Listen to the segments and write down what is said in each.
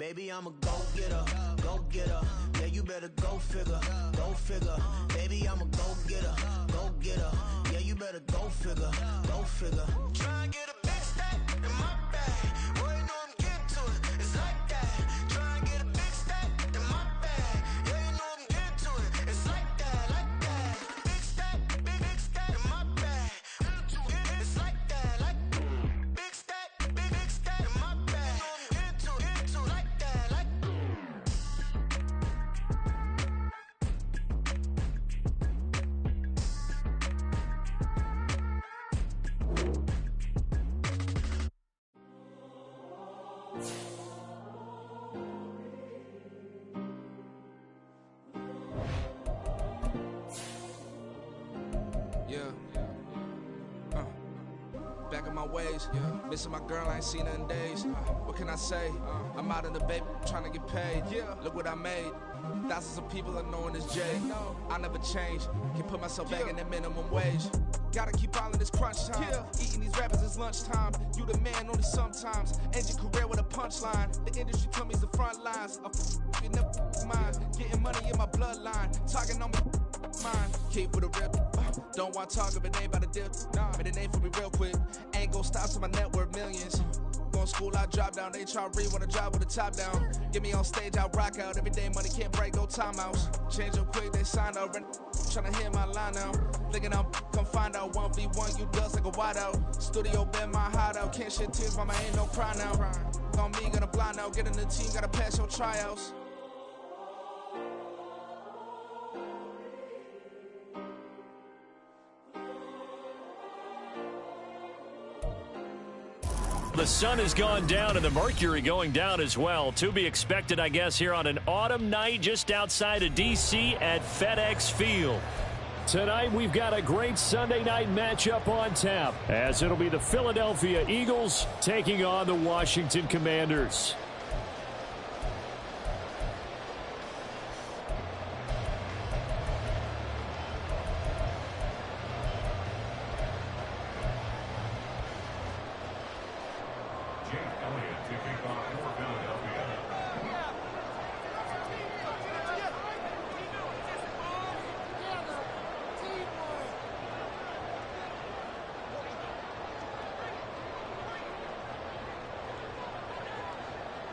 Baby, I'm a go-getter, go-getter. Yeah, you better go figure, go figure. Baby, I'm a go-getter, go-getter. Yeah, you better go figure, go figure. Try and get a big stack in my bag. Boy, you know I'm getting to it. It's like that. Try and get a big stack in my bag. Yeah, you know I'm getting to it. It's like that, like that. Big stack, big stack in my bag. It's like that, like big stack in my bag. You know I'm getting to it, like that, like. Back in my ways, missing my girl, I ain't seen her in days. What can I say? I'm out in the baby, trying to get paid. Look what I made. Thousands of people are knowing this Jay. I never change, can put myself back in the minimum wage. Gotta keep all in this crunch time. Eating these rappers is lunchtime. You the man only sometimes. End your career with a punchline. The industry told me the front lines. You never mind. Getting money in my bloodline. Talking on my mind. Keep with a rip. Don't want to talk if it ain't about a dip. But it ain't for me real quick. Ain't gon' stop so my net worth millions. Going school, I drop down. They try to read when I drive with the top down. Get me on stage, I rock out. Every day money can't break, no timeouts. Change up quick, they sign up. Tryna hear my line now. Thinking I'm come find out 1v1, you dust like a wideout. Studio been my hideout. Can't shed tears, mama ain't no cry now. On me, gonna blind out. Get in the team, gotta pass your tryouts. The sun has gone down and the mercury going down as well. To be expected, I guess, here on an autumn night just outside of D.C. at FedEx Field. Tonight, we've got a great Sunday night matchup on tap, as it'll be the Philadelphia Eagles taking on the Washington Commanders.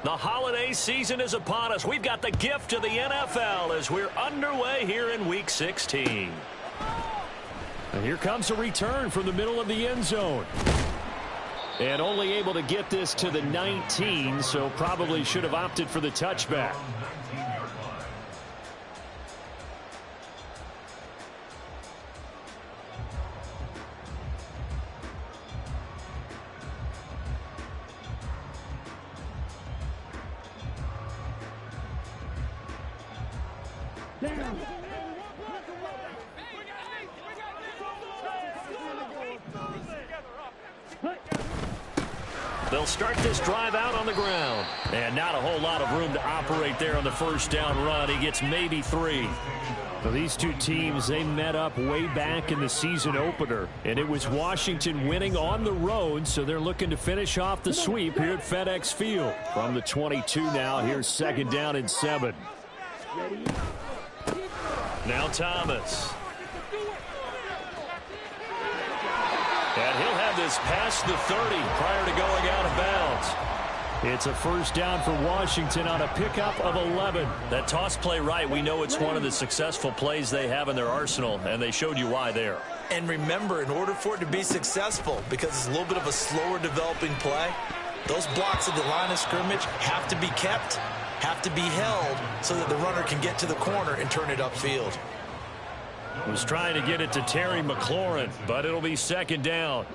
The holiday season is upon us. We've got the gift of the NFL as we're underway here in Week 16. And here comes a return from the middle of the end zone. And only able to get this to the 19, so probably should have opted for the touchback. They'll start this drive out on the ground. And not a whole lot of room to operate there on the first down run. He gets maybe 3. So these two teams, they met up way back in the season opener. And it was Washington winning on the road, so they're looking to finish off the sweep here at FedEx Field. From the 22 now, here's second down and 7. Now Thomas. And he'll have this past the 30 prior to going out of bounds. It's a first down for Washington on a pickup of 11. That toss play right, we know it's one of the successful plays they have in their arsenal, and they showed you why there. And remember, in order for it to be successful, because it's a little bit of a slower developing play, those blocks at the line of scrimmage have to be kept, have to be held, so that the runner can get to the corner and turn it upfield. Was trying to get it to Terry McLaurin, but it'll be second down.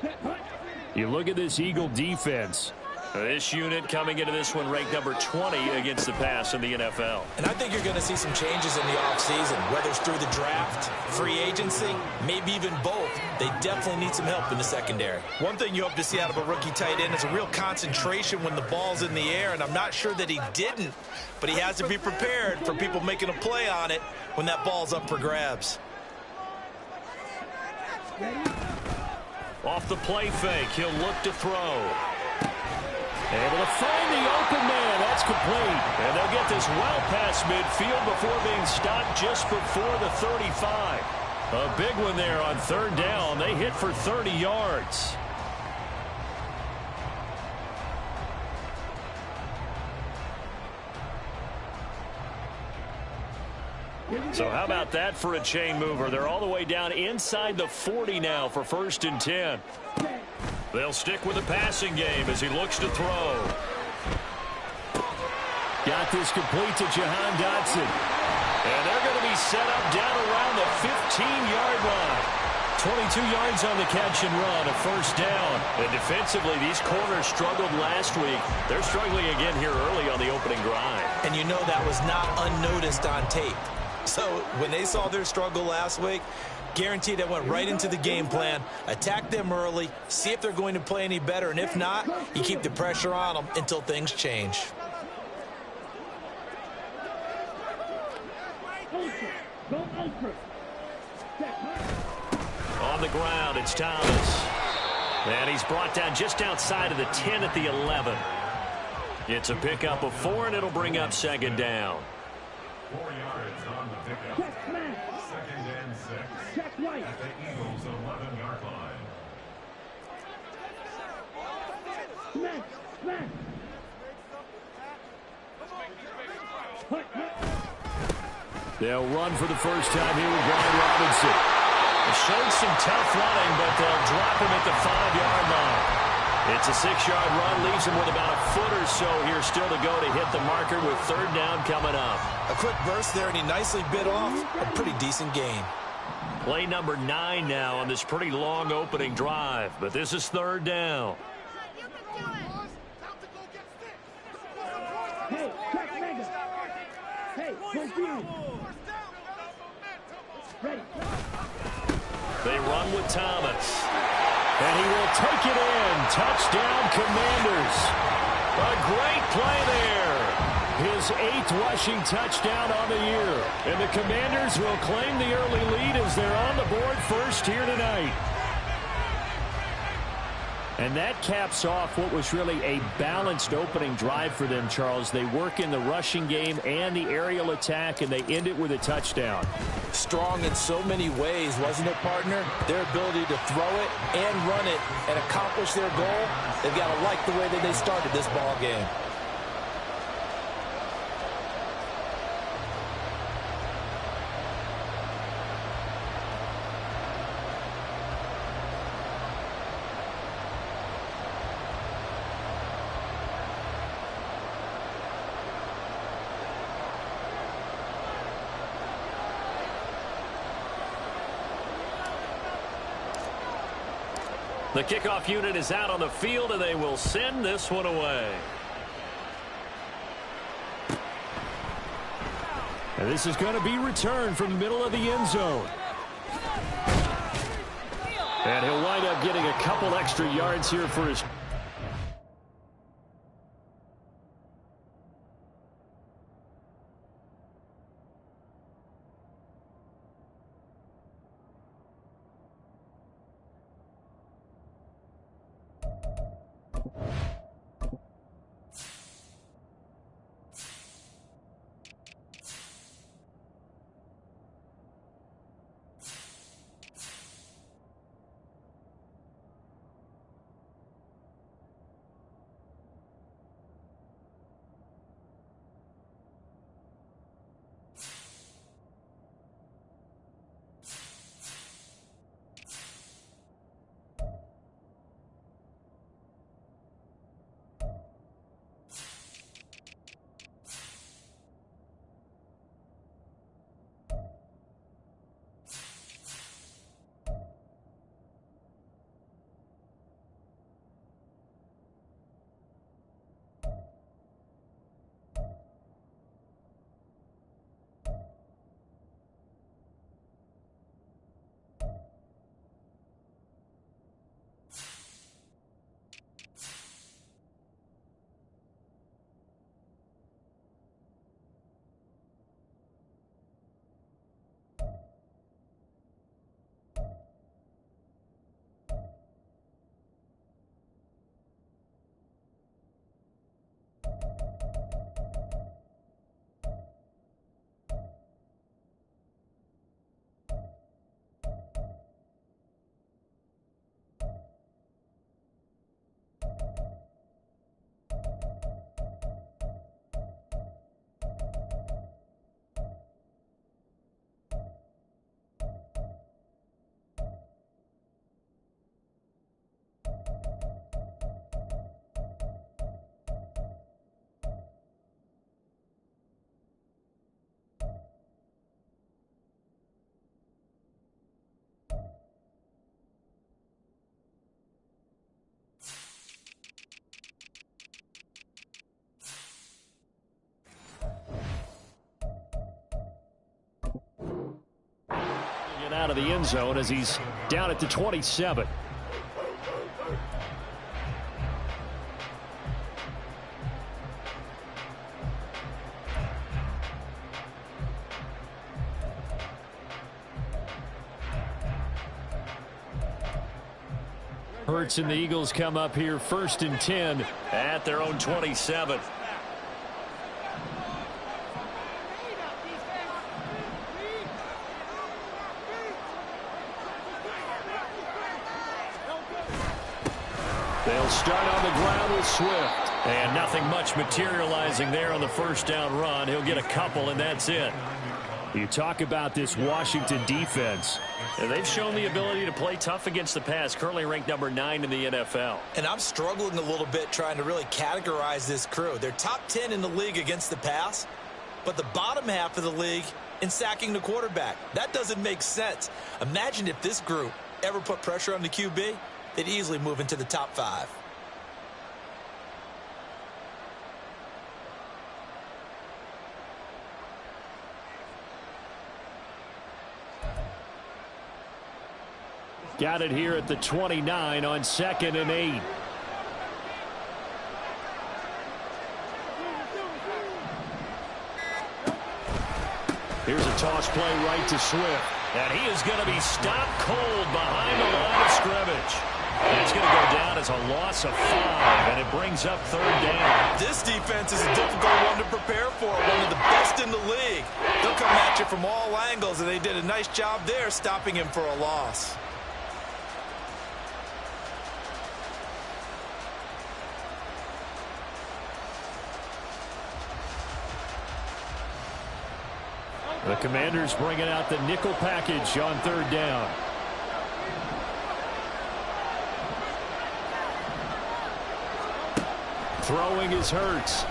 You look at this Eagle defense. This unit coming into this one ranked number 20 against the pass in the NFL. And I think you're going to see some changes in the offseason, whether it's through the draft, free agency, maybe even both. They definitely need some help in the secondary. One thing you hope to see out of a rookie tight end is a real concentration when the ball's in the air, and I'm not sure that he didn't, but he has to be prepared for people making a play on it when that ball's up for grabs. Off the play fake, he'll look to throw. Able to find the open man that's complete. And they'll get this well past midfield before being stopped just before the 35. A big one there on third down. They hit for 30 yards. So how about that for a chain mover? They're all the way down inside the 40 now for 1st and 10. They'll stick with the passing game as he looks to throw. Got this complete to Jahan Dotson. And they're going to be set up down around the 15-yard line. 22 yards on the catch and run, a 1st down. And defensively, these corners struggled last week. They're struggling again here early on the opening drive. And you know that was not unnoticed on tape. So when they saw their struggle last week, guaranteed they went right into the game plan, attack them early, see if they're going to play any better, and if not, you keep the pressure on them until things change. On the ground, it's Thomas. And he's brought down just outside of the 10 at the 11. It's a pickup of 4, and it'll bring up 2nd down. 4 yards on the pickup. 2nd and 6. At the Eagles' 11-yard line. They'll run for the first time here with Brian Robinson. They showed some tough running, but they'll drop him at the 5-yard line. It's a 6-yard run, leaves him with about a foot or so here still to go to hit the marker with 3rd down coming up. A quick burst there, and he nicely bit off a pretty decent gain. Play number 9 now on this pretty long opening drive, but this is 3rd down. They run with Thomas. And he will take it in. Touchdown, Commanders. A great play there. His 8th rushing touchdown on the year. And the Commanders will claim the early lead as they're on the board first here tonight. And that caps off what was really a balanced opening drive for them, Charles. They work in the rushing game and the aerial attack, and they end it with a touchdown. Strong in so many ways, wasn't it, partner? Their ability to throw it and run it and accomplish their goal, they've got to like the way that they started this ball game. The kickoff unit is out on the field, and they will send this one away. And this is going to be returned from the middle of the end zone. And he'll wind up getting a couple extra yards here for his... one out of the end zone as he's down at the 27. Hurts and the Eagles come up here 1st and 10 at their own 27. They'll start on the ground with Swift. And nothing much materializing there on the first down run. He'll get a couple, and that's it. You talk about this Washington defense. And they've shown the ability to play tough against the pass, currently ranked number 9 in the NFL. And I'm struggling a little bit trying to really categorize this crew. They're top 10 in the league against the pass, but the bottom half of the league in sacking the quarterback. That doesn't make sense. Imagine if this group ever put pressure on the QB, they'd easily move into the top 5. Got it here at the 29 on 2nd and 8. Here's a toss play right to Swift. And he is going to be stopped cold behind the line of scrimmage. That's going to go down as a loss of 5, and it brings up 3rd down. This defense is a difficult one to prepare for, one of the best in the league. They'll come at you from all angles, and they did a nice job there stopping him for a loss. The Commanders bringing out the nickel package on 3rd down. Throwing is Hurts.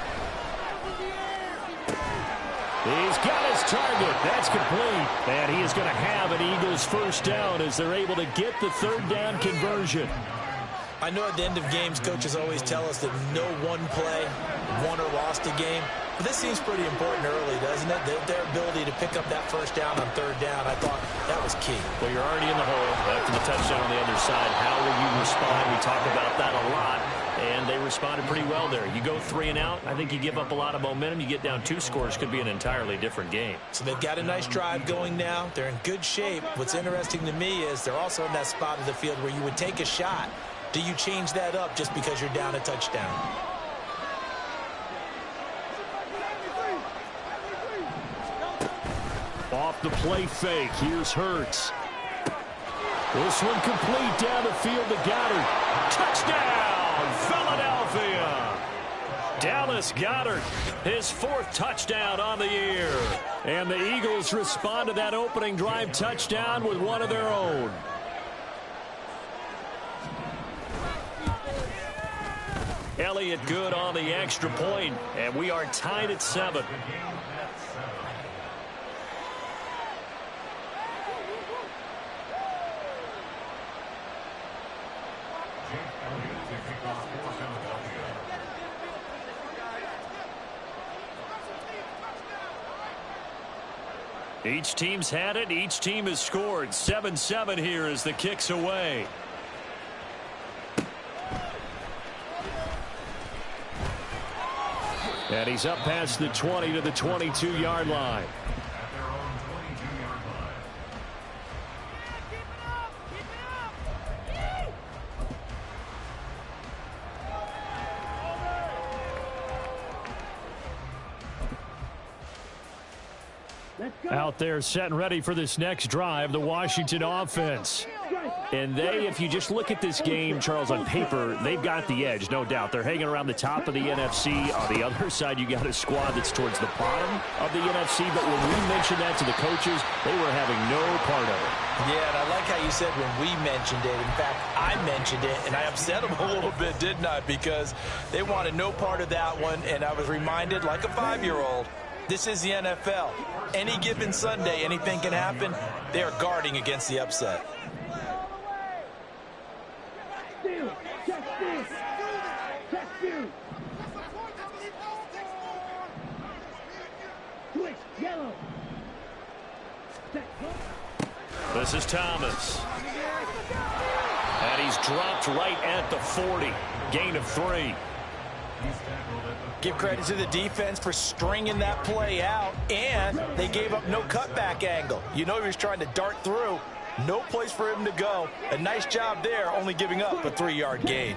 He's got his target. That's complete. And he is going to have an Eagles first down as they're able to get the 3rd down conversion. I know at the end of games, coaches always tell us that no one play won or lost a game. But this seems pretty important early, doesn't it? Their ability to pick up that first down on 3rd down, I thought that was key. Well, you're already in the hole after the touchdown on the other side. How will you respond? We talk about that a lot, and they responded pretty well there. You go 3 and out, I think you give up a lot of momentum. You get down 2 scores, could be an entirely different game. So they've got a nice drive going now. They're in good shape. What's interesting to me is they're also in that spot of the field where you would take a shot. Do you change that up just because you're down a touchdown? Off the play fake. Here's Hurts. This one complete down the field to Goddard. Touchdown, Philadelphia. Dallas Goedert, his 4th touchdown on the year. And the Eagles respond to that opening drive touchdown with one of their own. Elliott good on the extra point, and we are tied at 7. Each team's had it. Each team has scored. 7-7 here as the kick's away. And he's up past the 20 to the 22-yard line. Out there set and ready for this next drive, the Washington offense. And they, if you just look at this game, Charles, on paper, they've got the edge, no doubt. They're hanging around the top of the NFC. On the other side, you got a squad that's towards the bottom of the NFC. But when we mentioned that to the coaches, they were having no part of it. Yeah, and I like how you said when we mentioned it. In fact, I mentioned it, and I upset them a little bit, didn't I? Because they wanted no part of that one, and I was reminded, like a 5-year-old, this is the NFL. Any given Sunday, anything can happen. They are guarding against the upset. This is Thomas. And he's dropped right at the 40. Gain of 3. Give credit to the defense for stringing that play out, and they gave up no cutback angle. You know he was trying to dart through. No place for him to go. A nice job there, only giving up a 3-yard gain.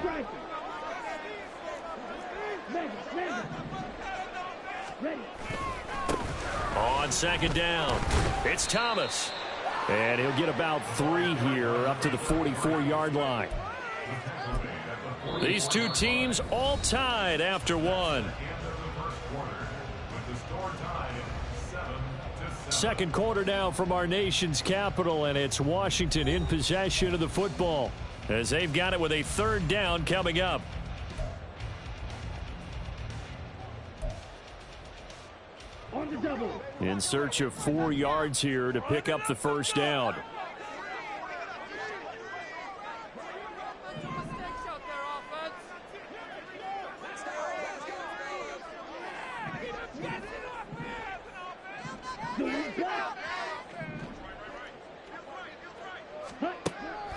On second down, it's Thomas. And he'll get about 3 here up to the 44-yard line. These two teams all tied after 1. Second quarter now from our nation's capital, and it's Washington in possession of the football as they've got it with a 3rd down coming up. In search of 4 yards here to pick up the 1st down.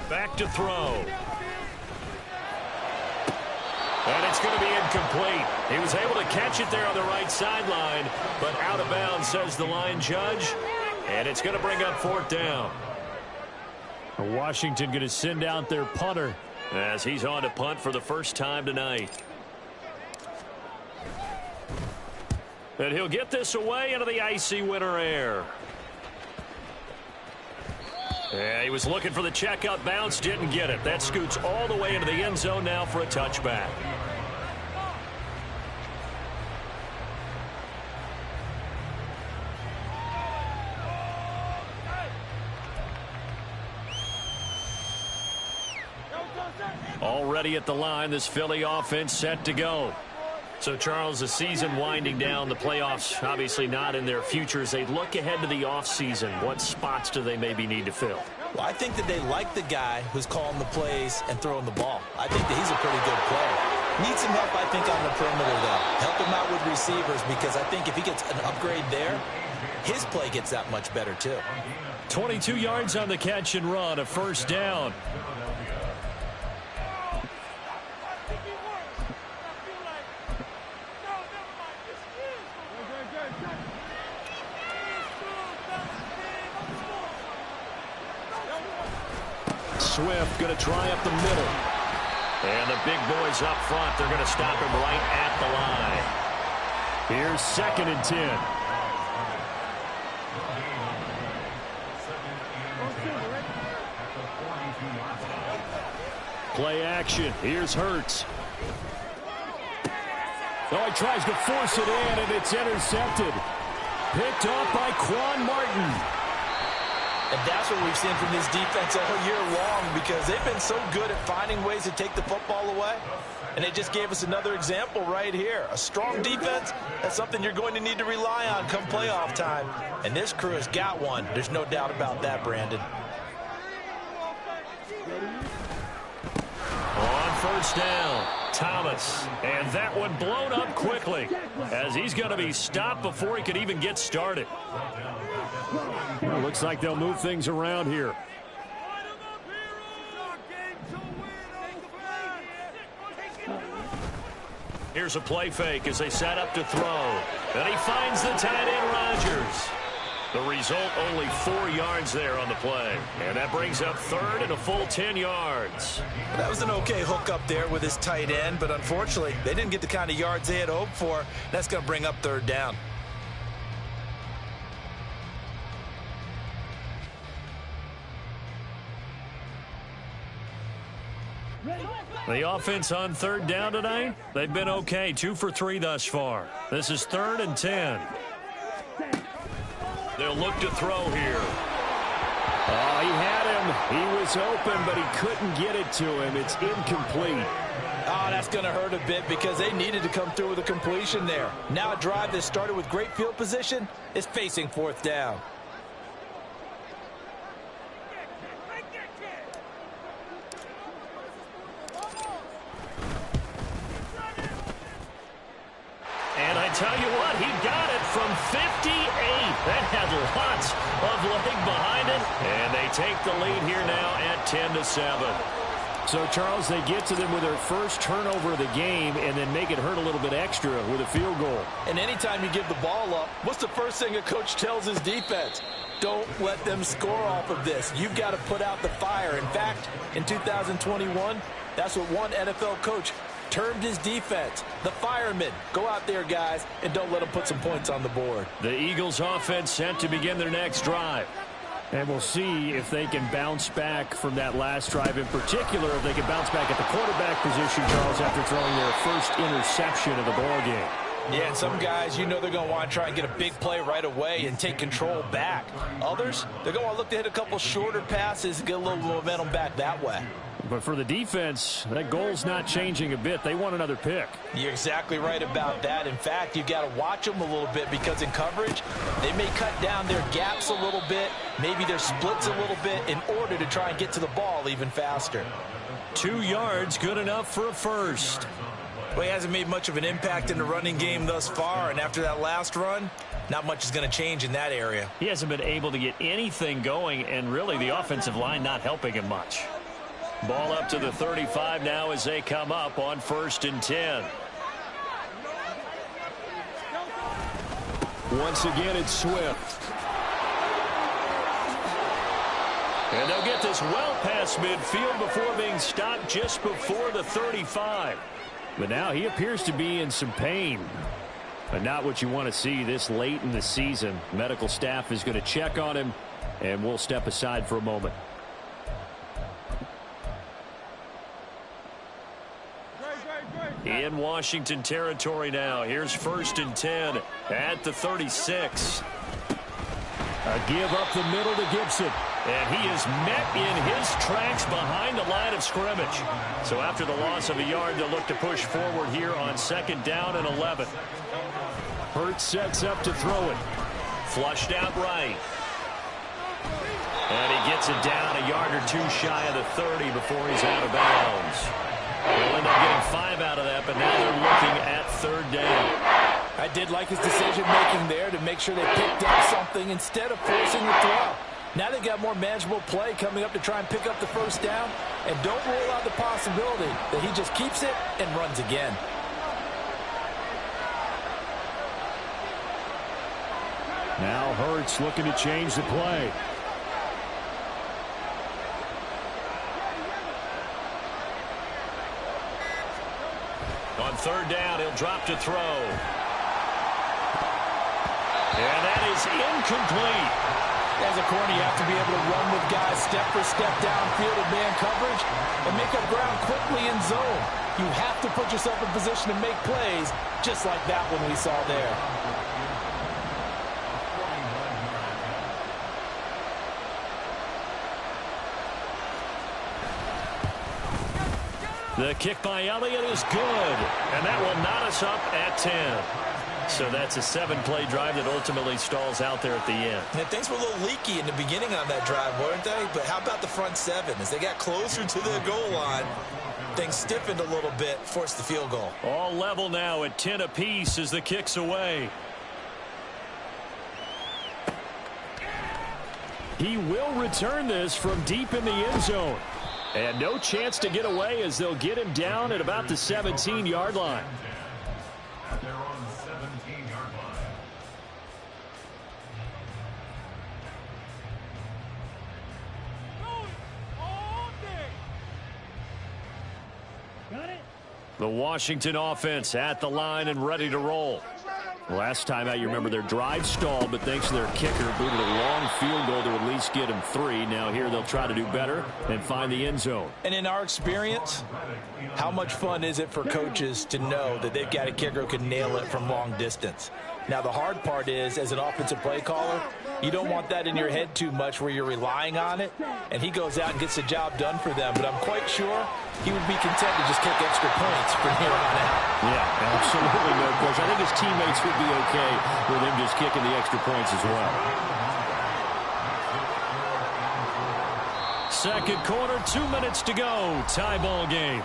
Back to throw. And it's going to be incomplete. He was able to catch it there on the right sideline, but out of bounds, says the line judge. And it's going to bring up 4th down. Washington going to send out their punter as he's on to punt for the first time tonight. And he'll get this away into the icy winter air. Yeah, he was looking for the checkout bounce, didn't get it. That scoots all the way into the end zone now for a touchback. Already at the line, this Philly offense set to go. So, Charles, the season winding down, the playoffs obviously not in their future. As they look ahead to the offseason, what spots do they maybe need to fill? Well, I think that they like the guy who's calling the plays and throwing the ball. I think that he's a pretty good player. Needs some help, I think, on the perimeter, though. Help him out with receivers, because I think if he gets an upgrade there, his play gets that much better, too. 22 yards on the catch and run, a 1st down. Swift going to try up the middle. And the big boys up front, they're going to stop him right at the line. Here's 2nd and 10. Play action. Here's Hurts. Oh, he tries to force it in, and it's intercepted. Picked off by Quan Martin. And that's what we've seen from this defense all year long, because they've been so good at finding ways to take the football away. And they just gave us another example right here. A strong defense, that's something you're going to need to rely on come playoff time. And this crew has got one. There's no doubt about that, Brandon. On 1st down, Thomas. And that one blown up quickly, as he's going to be stopped before he could even get started. Well, looks like they'll move things around here. Here's a play fake as they set up to throw. And he finds the tight end, Rodgers. The result, only 4 yards there on the play. And that brings up 3rd and a full 10 yards. That was an okay hook up there with his tight end, but unfortunately, they didn't get the kind of yards they had hoped for. That's going to bring up 3rd down. The offense on 3rd down tonight, they've been okay. 2 for 3 thus far. This is 3rd and 10. They'll look to throw here. Oh, he had him. He was open, but he couldn't get it to him. It's incomplete. Oh, that's going to hurt a bit, because they needed to come through with a completion there. Now a drive that started with great field position is facing 4th down. tell you what, he got it from 58. That had lots of leg behind it. And they take the lead here now at 10-7. So, Charles, they get to them with their first turnover of the game and then make it hurt a little bit extra with a field goal. And anytime you give the ball up, what's the first thing a coach tells his defense? Don't let them score off of this. You've got to put out the fire. In fact, in 2021, that's what one NFL coach termed his defense, the firemen. Go out there, guys, and don't let them put some points on the board. The Eagles offense set to begin their next drive. And we'll see if they can bounce back from that last drive, in particular if they can bounce back at the quarterback position, Charles, after throwing their first interception of the ball game. Yeah, and some guys, you know they're going to want to try and get a big play right away and take control back. Others, they're going to want to look to hit a couple shorter passes and get a little momentum back that way. But for the defense, that goal's not changing a bit. They want another pick. You're exactly right about that. In fact, you've got to watch them a little bit because in coverage, they may cut down their gaps a little bit, maybe their splits a little bit in order to try and get to the ball even faster. 2 yards, good enough for a first. Well, he hasn't made much of an impact in the running game thus far, and after that last run, not much is going to change in that area. He hasn't been able to get anything going, and really the offensive line not helping him much. Ball up to the 35 now as they come up on 1st and 10. Once again, it's Swift. And they'll get this well past midfield before being stopped just before the 35. But now he appears to be in some pain. But not what you want to see this late in the season. Medical staff is going to check on him, and we'll step aside for a moment. In Washington territory now. Here's 1st and 10 at the 36. A give up the middle to Gibson. And he is met in his tracks behind the line of scrimmage. So after the loss of a yard, they'll look to push forward here on 2nd down and 11. Hurts sets up to throw it. Flushed out right. And he gets it down a yard or two shy of the 30 before he's out of bounds. They'll end up getting 5 out of that, but now they're looking at 3rd down. I did like his decision-making there to make sure they picked up something instead of forcing the throw. Now they've got more manageable play coming up to try and pick up the 1st down, and don't rule out the possibility that he just keeps it and runs again. Now Hurts looking to change the play. On 3rd down, he'll drop to throw. And that is incomplete. As a corner, you have to be able to run with guys step for step downfield in man coverage and make up ground quickly in zone. You have to put yourself in position to make plays, just like that one we saw there. The kick by Elliott is good, and that will knot us up at 10. So that's a 7-play drive that ultimately stalls out there at the end. And things were a little leaky in the beginning on that drive, weren't they? But how about the front 7? As they got closer to the goal line, things stiffened a little bit, forced the field goal. All level now at 10 apiece as the kick's away. He will return this from deep in the end zone. And no chance to get away as they'll get him down at about the 17-yard line. They're on the 17-yard line. The Washington offense at the line and ready to roll. Last time out, you remember their drive stalled, but thanks to their kicker, booted a long field goal to at least get them 3. Now here they'll try to do better and find the end zone. And in our experience, how much fun is it for coaches to know that they've got a kicker who can nail it from long distance? Now the hard part is, as an offensive play caller, you don't want that in your head too much where you're relying on it, and he goes out and gets the job done for them. But I'm quite sure he would be content to just kick extra points from here on out. Yeah, absolutely no question. I think his teammates would be okay with him just kicking the extra points as well. Second quarter, 2 minutes to go. Tie ball game.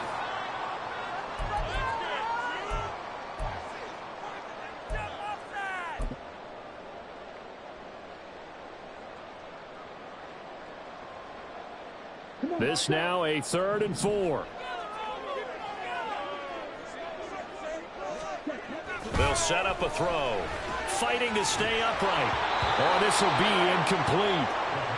This now a 3rd and 4. They'll set up a throw. Fighting to stay upright. Oh, this will be incomplete.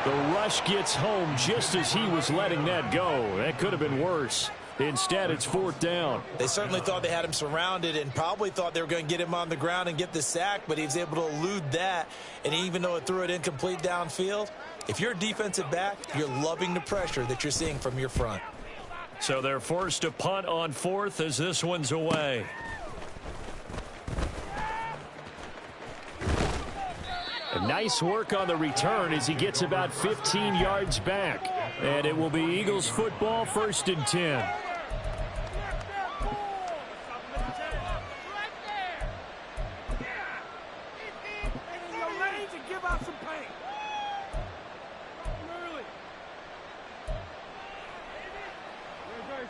The rush gets home just as he was letting that go. That could have been worse. Instead, it's 4th down. They certainly thought they had him surrounded and probably thought they were going to get him on the ground and get the sack, but he was able to elude that. And even though it threw it incomplete downfield, if you're a defensive back, you're loving the pressure that you're seeing from your front. So they're forced to punt on 4th as this one's away. Nice work on the return as he gets about 15 yards back. And it will be Eagles football, 1st and 10.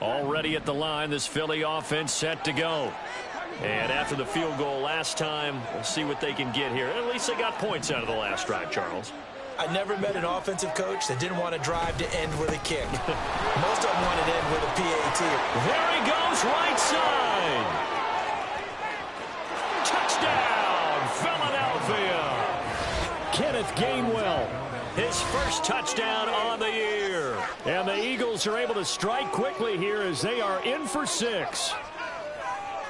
Already at the line, this Philly offense set to go. And after the field goal last time, we'll see what they can get here. At least they got points out of the last drive, Charles. I never met an offensive coach that didn't want to drive to end with a kick. Most of them wanted to end with a PAT. There he goes, right side. Touchdown, Philadelphia. Kenneth Gainwell, his first touchdown on the year. And the Eagles are able to strike quickly here as they are in for 6.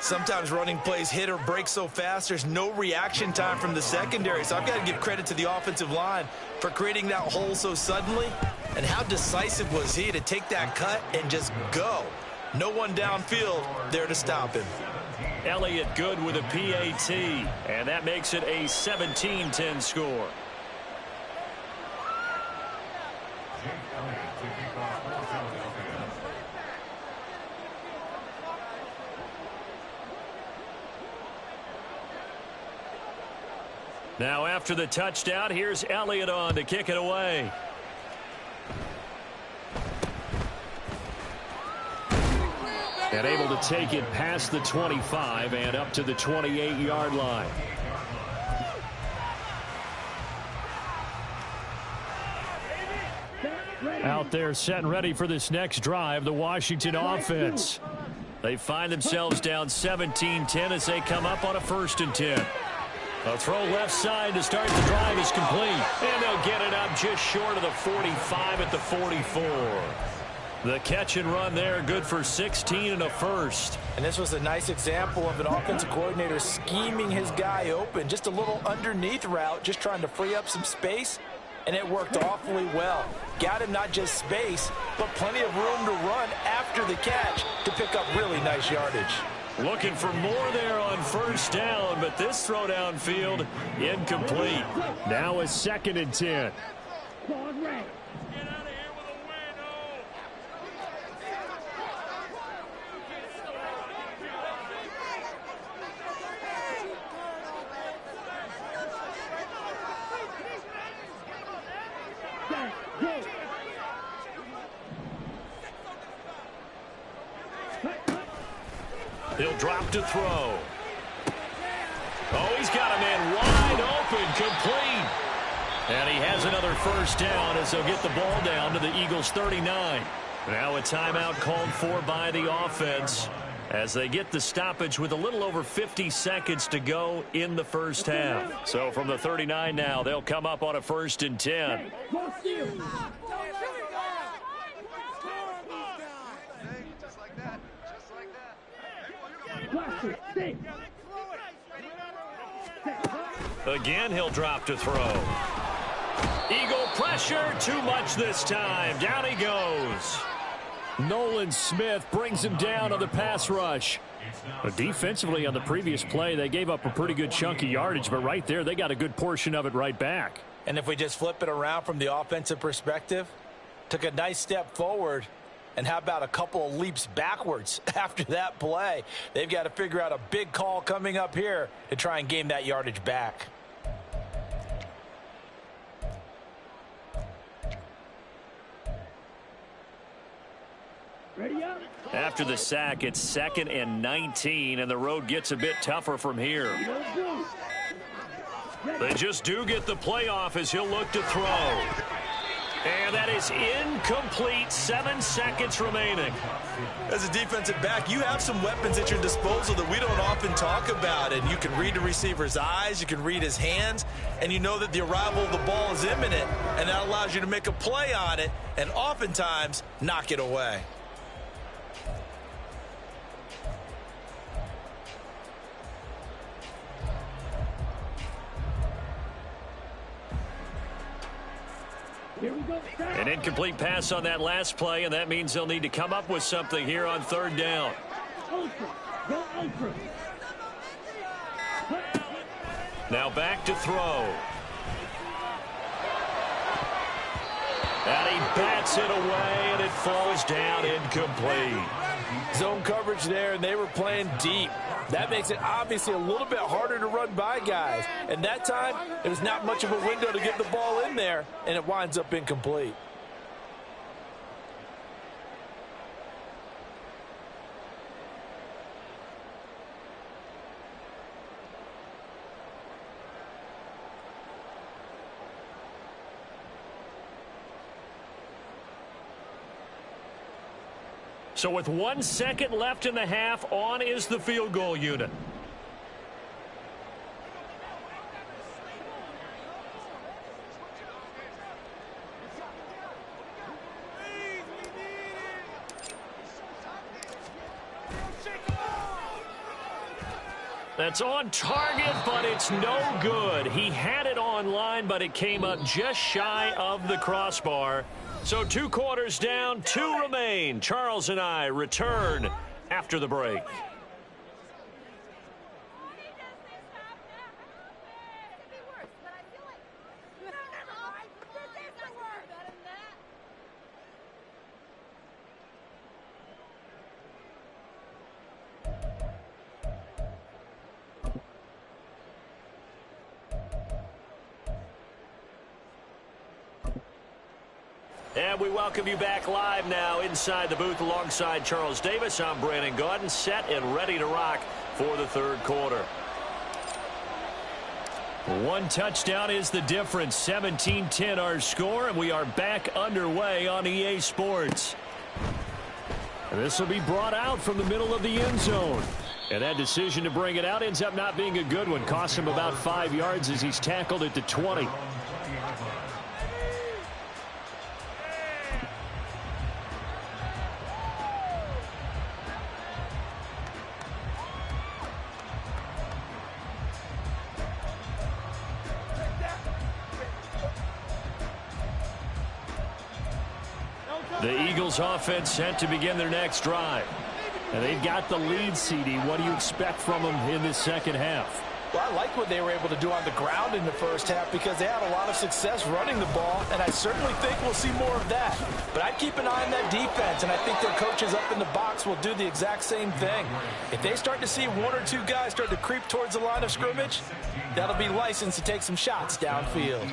Sometimes running plays hit or break so fast, there's no reaction time from the secondary. So I've got to give credit to the offensive line for creating that hole so suddenly. And how decisive was he to take that cut and just go? No one downfield there to stop him. Elliott good with a PAT. And that makes it a 17-10 score. Now after the touchdown, here's Elliott on to kick it away. And able to take it past the 25 and up to the 28-yard line. Out there set and ready for this next drive, the Washington offense. They find themselves down 17-10 as they come up on a 1st and 10. A throw left side to start the drive is complete. And they'll get it up just short of the 45 at the 44. The catch and run there, good for 16 and a first. And this was a nice example of an offensive coordinator scheming his guy open. Just a little underneath route, just trying to free up some space. And it worked awfully well. Got him not just space, but plenty of room to run after the catch to pick up really nice yardage. Looking for more there on 1st down, but this throw downfield incomplete. Now a 2nd and 10. He'll drop to throw. Oh, he's got a man wide open, complete. And he has another 1st down as they'll get the ball down to the Eagles' 39. Now a timeout called for by the offense as they get the stoppage with a little over 50 seconds to go in the 1st half. So from the 39 now, they'll come up on a 1st and 10. Again, he'll drop to throw. Eagle pressure, too much this time. Down he goes. Nolan Smith brings him down on the pass rush. But defensively on the previous play, they gave up a pretty good chunk of yardage, but right there, they got a good portion of it right back. And if we just flip it around from the offensive perspective, took a nice step forward. And how about a couple of leaps backwards after that play? They've got to figure out a big call coming up here to try and gain that yardage back. After the sack, it's 2nd and 19, and the road gets a bit tougher from here. They just do get the playoff as he'll look to throw. And that is incomplete. 7 seconds remaining. As a defensive back, you have some weapons at your disposal that we don't often talk about. And you can read the receiver's eyes, you can read his hands, and you know that the arrival of the ball is imminent, and that allows you to make a play on it and oftentimes knock it away. An incomplete pass on that last play, and that means they'll need to come up with something here on 3rd down. Now back to throw. And he bats it away, and it falls down incomplete. Zone coverage there, and they were playing deep. That makes it obviously a little bit harder to run by guys. And that time, it was not much of a window to get the ball in there, and it winds up incomplete. So with 1 second left in the half, on is the field goal unit. That's on target, but it's no good. He had it on line, but it came up just shy of the crossbar. So 2 quarters down, 2 remain. Charles and I return after the break. And we welcome you back live now inside the booth alongside Charles Davis. I'm Brandon Gaudin, set and ready to rock for the 3rd quarter. 1 touchdown is the difference. 17-10 our score, and we are back underway on EA Sports. And this will be brought out from the middle of the end zone. And that decision to bring it out ends up not being a good one. Cost him about 5 yards as he's tackled at the 20. The Eagles offense set to begin their next drive. And they've got the lead, CD. What do you expect from them in this second half? Well, I like what they were able to do on the ground in the first half because they had a lot of success running the ball, and I certainly think we'll see more of that. But I'd keep an eye on that defense, and I think their coaches up in the box will do the exact same thing. If they start to see 1 or 2 guys start to creep towards the line of scrimmage, that'll be licensed to take some shots downfield.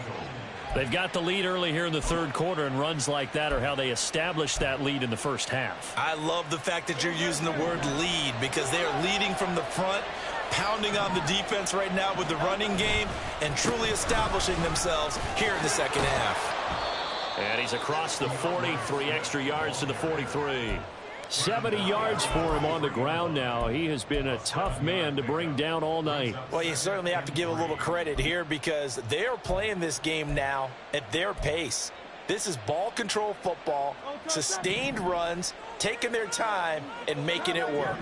They've got the lead early here in the 3rd quarter, and runs like that are how they established that lead in the first half. I love the fact that you're using the word lead because they are leading from the front, pounding on the defense right now with the running game, and truly establishing themselves here in the second half. And he's across the 40, 3 extra yards to the 43. 70 yards for him on the ground now. He has been a tough man to bring down all night. Well, you certainly have to give a little credit here because they're playing this game now at their pace. This is ball control football, sustained runs, taking their time, and making it work.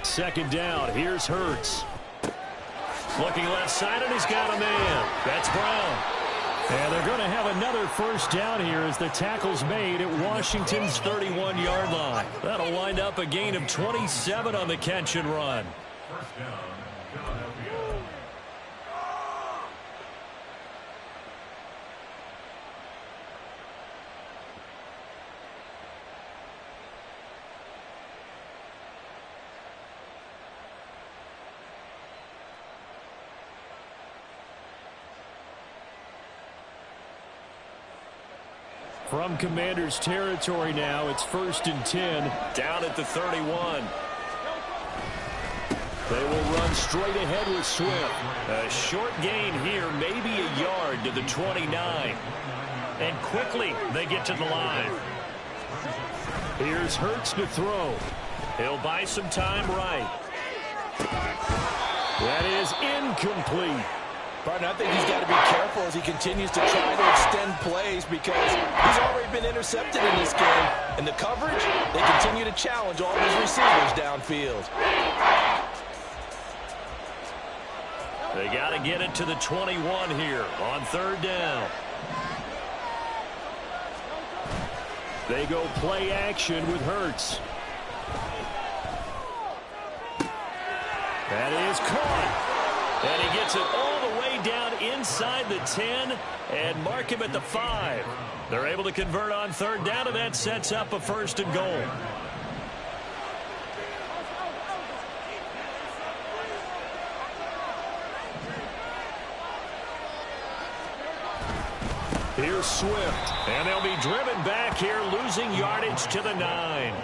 2nd down. Here's Hurts. Looking left side, and he's got a man. That's Brown. And they're going to have another 1st down here as the tackle's made at Washington's 31-yard line. That'll wind up a gain of 27 on the catch and run. First down, Philadelphia. From Commanders territory now, it's 1st and 10. Down at the 31. They will run straight ahead with Swift. A short gain here, maybe a yard to the 29. and quickly they get to the line. Here's Hurts to throw. He'll buy some time right. That is incomplete. Partner, I think he's got to be careful as he continues to try to extend plays because he's already been intercepted in this game. And the coverage, they continue to challenge all of his receivers downfield. They got to get it to the 21 here on third down. They go play action with Hurts. That is caught. And he gets it all the way down inside the 10 and mark him at the 5. They're able to convert on third down, and that sets up a 1st and goal. Here's Swift, and they'll be driven back here, losing yardage to the 9.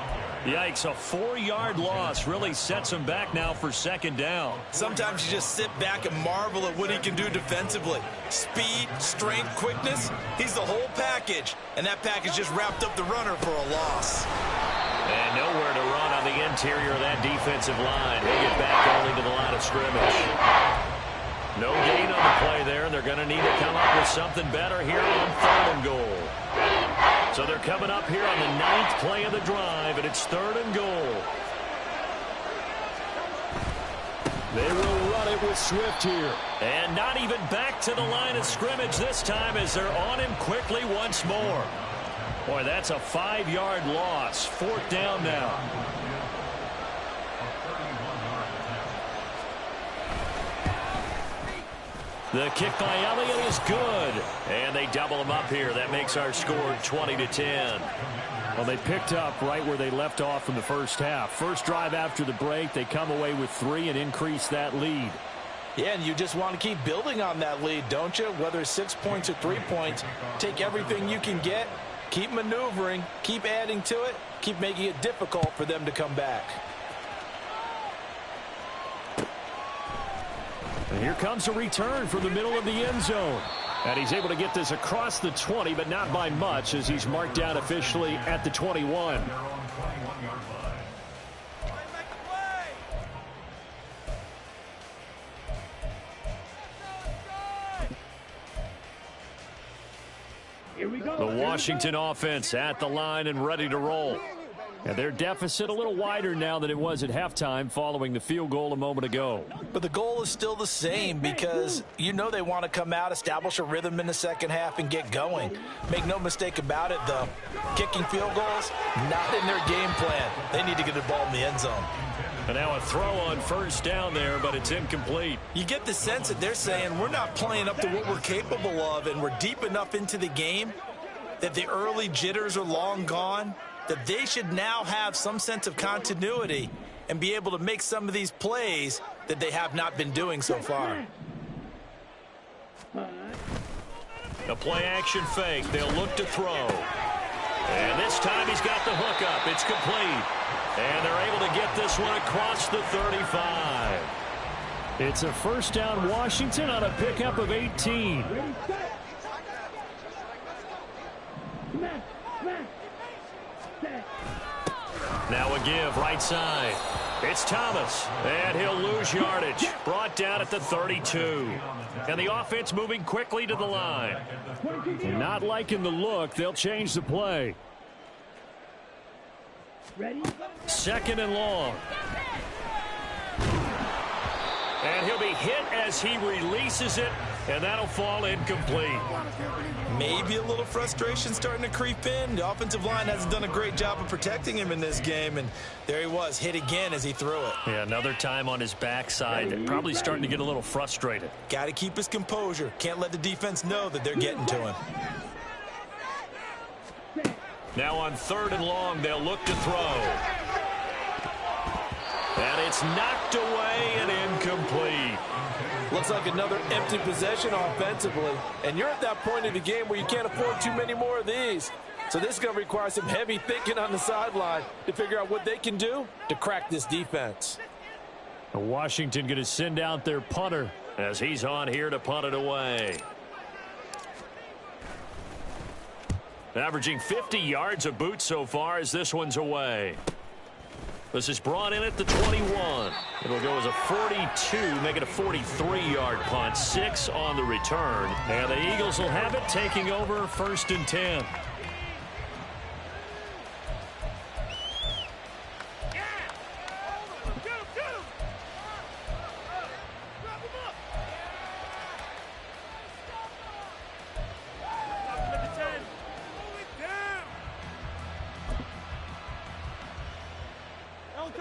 Yikes, a 4-yard loss really sets him back now for 2nd down. Sometimes you just sit back and marvel at what he can do defensively. Speed, strength, quickness, he's the whole package. And that package just wrapped up the runner for a loss. And nowhere to run on the interior of that defensive line. He'll get back only to the line of scrimmage. No gain on the play there, and they're going to need to come up with something better here on 3rd and goal. So they're coming up here on the 9th play of the drive, and it's 3rd and goal. They will run it with Swift here. And not even back to the line of scrimmage this time as they're on him quickly once more. Boy, that's a 5-yard loss. 4th down now. The kick by Elliott is good. And they double him up here. That makes our score 20-10. Well, they picked up right where they left off in the first half. First drive after the break, they come away with 3 and increase that lead. Yeah, and you just want to keep building on that lead, don't you? Whether it's 6 points or 3 points, take everything you can get, keep maneuvering, keep adding to it, keep making it difficult for them to come back. And here comes a return from the middle of the end zone. And he's able to get this across the 20, but not by much as he's marked down officially at the 21. The Washington offense at the line and ready to roll. And their deficit a little wider now than it was at halftime following the field goal a moment ago. But the goal is still the same because you know they want to come out, establish a rhythm in the second half, and get going. Make no mistake about it, though. Kicking field goals, not in their game plan. They need to get the ball in the end zone. And now a throw on first down there, but it's incomplete. You get the sense that they're saying we're not playing up to what we're capable of, and we're deep enough into the game that the early jitters are long gone, that they should now have some sense of continuity and be able to make some of these plays that they have not been doing so far. A play-action fake. They'll look to throw. And this time he's got the hook up. It's complete. And they're able to get this one across the 35. It's a first down Washington on a pickup of 18. Now a give right side. It's Thomas, and he'll lose yardage. Brought down at the 32. And the offense moving quickly to the line. And not liking the look, they'll change the play. Second and long. And he'll be hit as he releases it, and that'll fall incomplete. Maybe a little frustration starting to creep in. The offensive line hasn't done a great job of protecting him in this game, and there he was, hit again as he threw it. Yeah, another time on his backside, probably starting to get a little frustrated. Got to keep his composure. Can't let the defense know that they're getting to him. Now on third and long, they'll look to throw. And it's knocked away and incomplete. Looks like another empty possession offensively. And you're at that point in the game where you can't afford too many more of these. So this is going to require some heavy thinking on the sideline to figure out what they can do to crack this defense. Washington going to send out their punter as he's on here to punt it away. Averaging 50 yards a boot so far as this one's away. This is brought in at the 21. It'll go as a 42, make it a 43-yard punt. 6 on the return. And the Eagles will have it, taking over 1st and 10.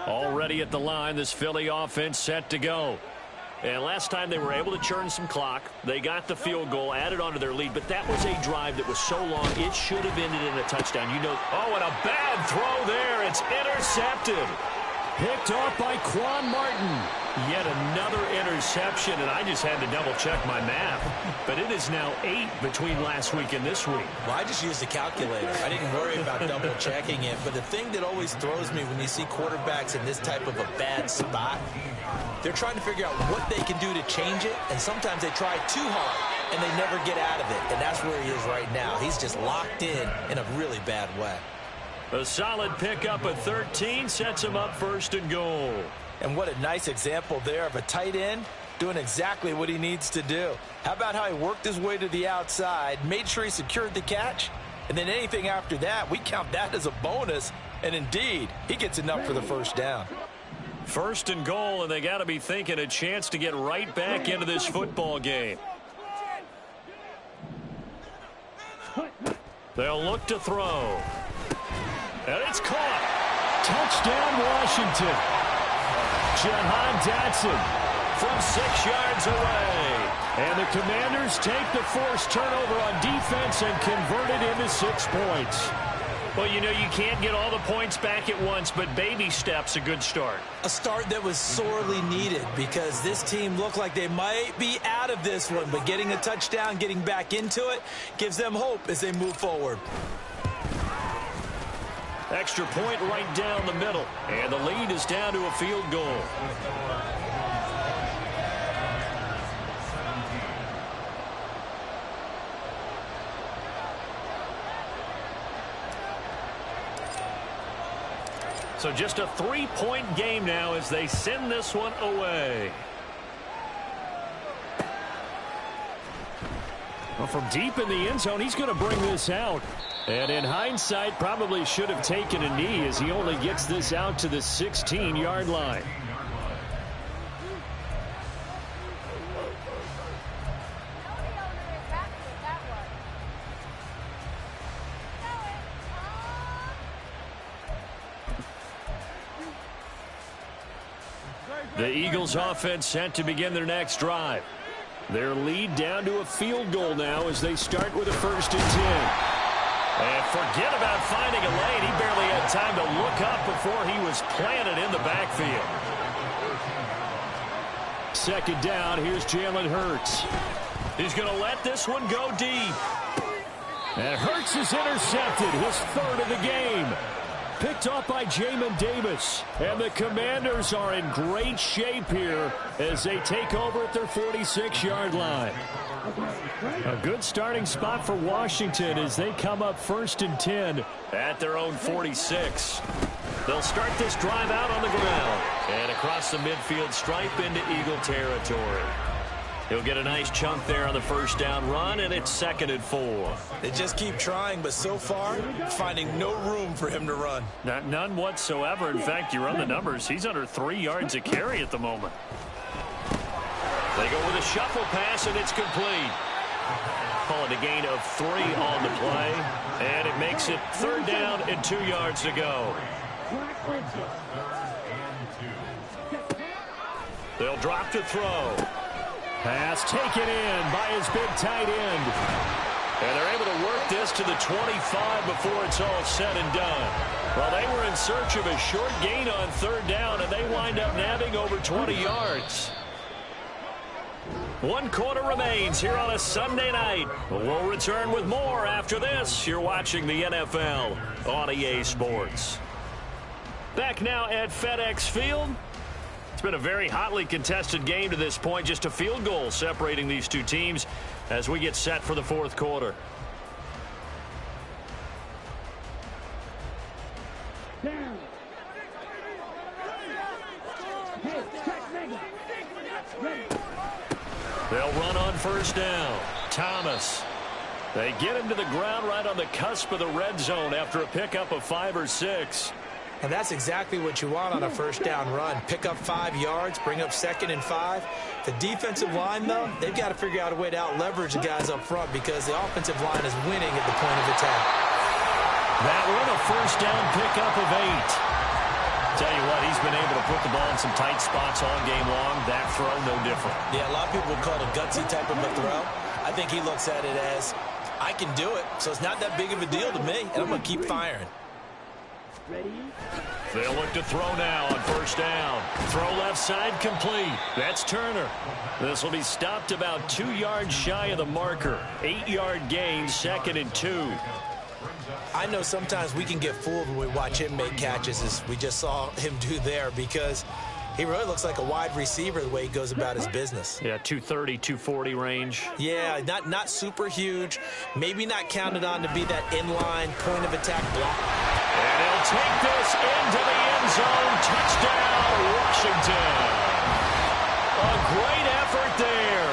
Already at the line, this Philly offense set to go. And last time they were able to churn some clock. They got the field goal, added onto their lead, but that was a drive that was so long, it should have ended in a touchdown. You know, oh, and a bad throw there. It's intercepted. Picked off by Quan Martin. Yet another interception, and I just had to double-check my math. But it is now 8 between last week and this week. Well, I just used the calculator. I didn't worry about double-checking it. But the thing that always throws me when you see quarterbacks in this type of a bad spot, they're trying to figure out what they can do to change it, and sometimes they try too hard, and they never get out of it. And that's where he is right now. He's just locked in a really bad way. A solid pickup at 13 sets him up 1st and goal. And what a nice example there of a tight end doing exactly what he needs to do. How about how he worked his way to the outside, made sure he secured the catch, and then anything after that, we count that as a bonus. And indeed, he gets enough for the 1st down. 1st and goal, and they got to be thinking a chance to get right back into this football game. They'll look to throw. And it's caught. Touchdown, Washington. Jahan Dotson from 6 yards away. And the Commanders take the forced turnover on defense and convert it into 6 points. Well, you know, you can't get all the points back at once, but baby steps, a good start. A start that was sorely needed because this team looked like they might be out of this one, but getting a touchdown, getting back into it, gives them hope as they move forward. Extra point right down the middle, and the lead is down to a field goal. So just a 3-point game now as they send this one away. Well, from deep in the end zone, he's going to bring this out. And in hindsight, probably should have taken a knee as he only gets this out to the 16-yard line. The Eagles offense set to begin their next drive. Their lead down to a field goal now as they start with a 1st and 10. And forget about finding a lane. He barely had time to look up before he was planted in the backfield. 2nd down, here's Jalen Hurts. He's going to let this one go deep. And Hurts is intercepted, his 3rd of the game. Picked off by Jamin Davis. And the Commanders are in great shape here as they take over at their 46-yard line. A good starting spot for Washington as they come up 1st and 10 at their own 46. They'll start this drive out on the ground and across the midfield stripe into Eagle territory. He'll get a nice chunk there on the 1st down run, and it's 2nd and 4. They just keep trying, but so far, finding no room for him to run. None whatsoever. In fact, you run the numbers. He's under 3 yards a carry at the moment. They go with a shuffle pass, and it's complete. Call it a gain of 3 on the play, and it makes it 3rd down and 2 yards to go. They'll drop to throw. Pass taken in by his big tight end. And they're able to work this to the 25 before it's all said and done. Well, they were in search of a short gain on 3rd down, and they wind up nabbing over 20 yards. 1 quarter remains here on a Sunday night. We'll return with more after this. You're watching the NFL on EA Sports. Back now at FedEx Field. It's been a very hotly contested game to this point. Just a field goal separating these two teams as we get set for the 4th quarter. They'll run on first down. Thomas. They get him to the ground right on the cusp of the red zone after a pickup of 5 or 6. And that's exactly what you want on a first down run. Pick up 5 yards, bring up 2nd and 5. The defensive line, though, they've got to figure out a way to out-leverage the guys up front because the offensive line is winning at the point of attack. That one, a first down pickup of 8. Tell you what, he's been able to put the ball in some tight spots all game long. That throw, no different. Yeah, a lot of people would call it a gutsy type of a throw. I think he looks at it as, I can do it, so it's not that big of a deal to me, and I'm going to keep firing. They'll look to throw now on first down. Throw left side complete. That's Turner. This will be stopped about 2 yards shy of the marker. 8-yard gain, 2nd and 2. I know sometimes we can get fooled when we watch him make catches, as we just saw him do there, because he really looks like a wide receiver the way he goes about his business. Yeah, 230, 240 range. Yeah, not super huge. Maybe not counted on to be that inline point of attack block. And he'll take this into the end zone. Touchdown, Washington. A great effort there.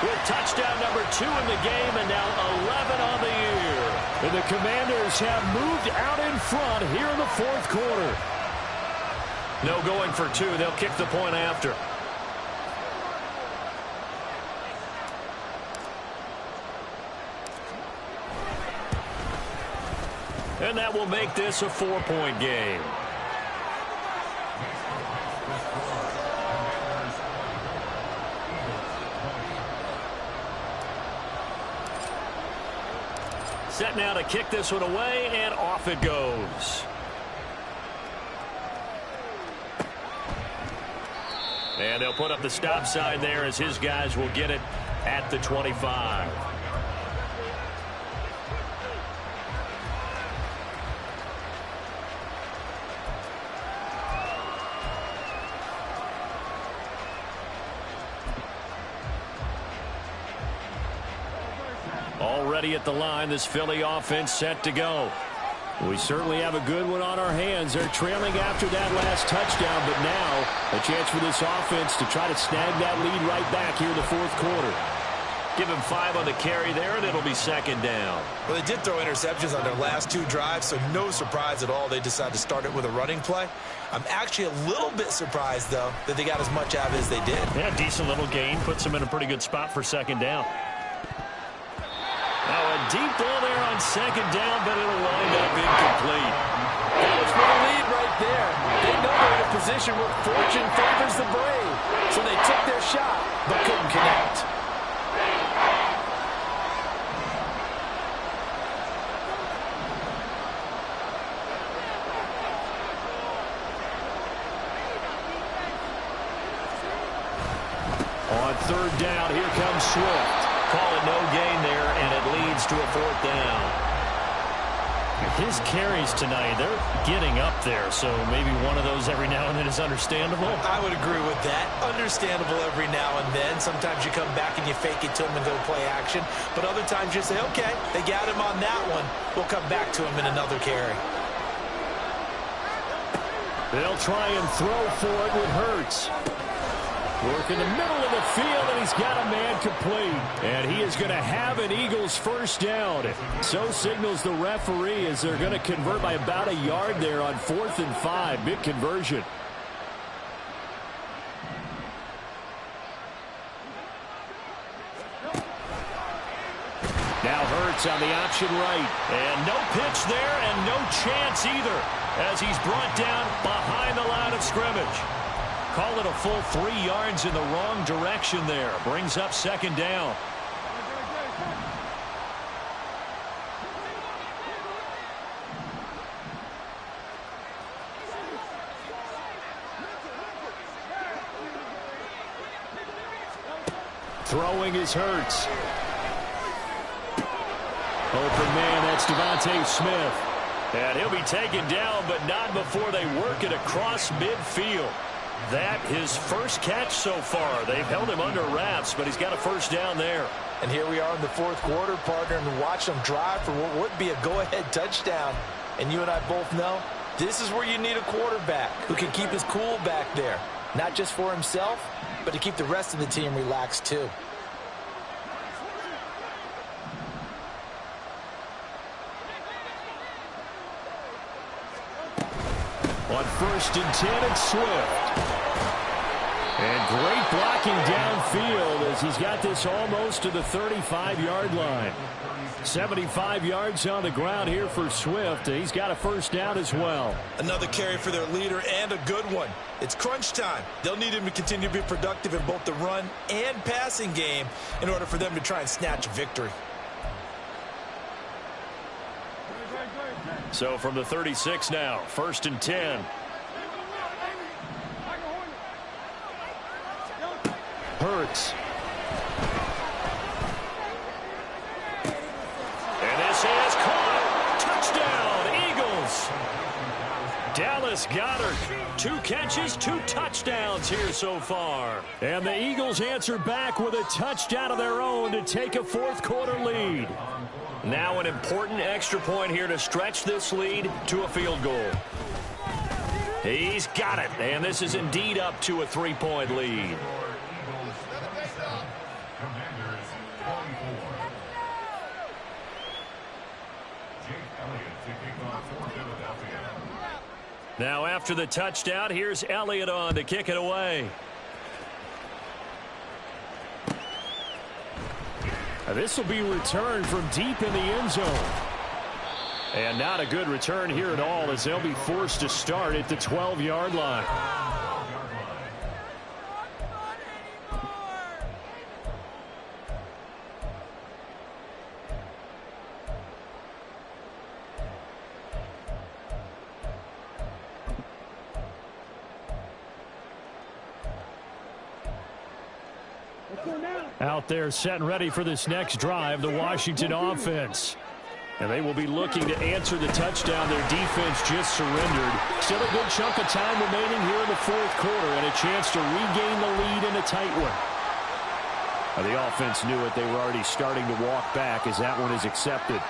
With touchdown number 2 in the game and now 11 on the year. And the Commanders have moved out in front here in the 4th quarter. No going for 2. They'll kick the point after. And that will make this a 4-point game. Set now to kick this one away, and off it goes. And they'll put up the stop sign there as his guys will get it at the 25. Already at the line, this Philly offense set to go. We certainly have a good one on our hands. They're trailing after that last touchdown, but now a chance for this offense to try to snag that lead right back here in the 4th quarter. Give him 5 on the carry there, and it'll be 2nd down. Well, they did throw interceptions on their last 2 drives, so no surprise at all they decided to start it with a running play. I'm actually a little bit surprised, though, that they got as much out of it as they did. Yeah, decent little gain. Puts them in a pretty good spot for 2nd down. Now a deep ball there on 2nd down, but it'll wind up incomplete. That was for the lead right there. They know they're in a position where fortune favors the brave. So they took their shot, but couldn't connect. On 3rd down, here comes Swift. Call it no gain there, and it leads to a 4th down. His carries tonight, they're getting up there, so maybe one of those every now and then is understandable. I would agree with that. Understandable every now and then. Sometimes you come back and you fake it to him and go play action. But other times you say, okay, they got him on that one. We'll come back to him in another carry. They'll try and throw for it with Hurts. Work in the middle of the field, and he's got a man complete. And he is going to have an Eagles first down. So signals the referee as they're going to convert by about a yard there on 4th and 5. Big conversion. Now Hurts on the option right. And no pitch there and no chance either as he's brought down behind the line of scrimmage. Call it a full 3 yards in the wrong direction there. Brings up 2nd down. Throwing is Hurts. Open man, that's Devontae Smith. And he'll be taken down, but not before they work it across midfield. That his first catch so far. They've held him under wraps, but he's got a first down there. And here we are in the 4th quarter, partner, and watch them drive for what would be a go-ahead touchdown. And you and I both know this is where you need a quarterback who can keep his cool back there. not just for himself, but to keep the rest of the team relaxed too. On 1st and 10, it's Swift. And great blocking downfield as he's got this almost to the 35-yard line. 75 yards on the ground here for Swift. He's got a first down as well. Another carry for their leader, and a good one. It's crunch time. They'll need him to continue to be productive in both the run and passing game in order for them to try and snatch a victory. So from the 36 now, 1st and 10. Hurts. And this is caught. Touchdown, Eagles. Dallas Goedert. 2 catches, 2 touchdowns here so far. And the Eagles answer back with a touchdown of their own to take a 4th quarter lead. Now an important extra point here to stretch this lead to a field goal. He's got it, and this is indeed up to a 3-point lead. Now after the touchdown, here's Elliott on to kick it away. This will be returned from deep in the end zone. And not a good return here at all as they'll be forced to start at the 12-yard line. Out there set and ready for this next drive, the Washington offense. And they will be looking to answer the touchdown their defense just surrendered. Still a good chunk of time remaining here in the 4th quarter and a chance to regain the lead in a tight one. Now, the offense knew it. They were already starting to walk back as that one is accepted.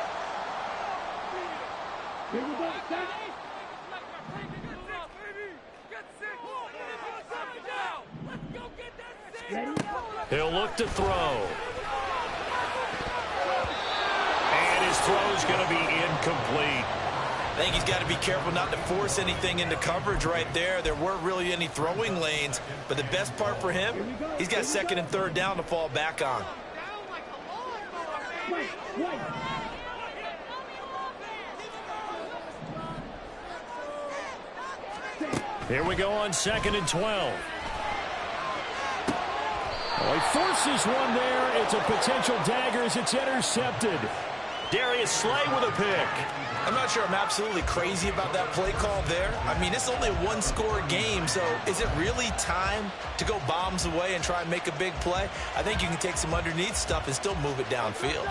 He'll look to throw. And his throw's going to be incomplete. I think he's got to be careful not to force anything into coverage right there. There weren't really any throwing lanes, but the best part for him, he's got 2nd and 3rd down to fall back on. Here we go on 2nd and 12. Well, he forces one there. It's a potential dagger as it's intercepted. Darius Slay with a pick. I'm not sure I'm absolutely crazy about that play call there. I mean, it's only a 1-score game, so is it really time to go bombs away and try and make a big play? I think you can take some underneath stuff and still move it downfield.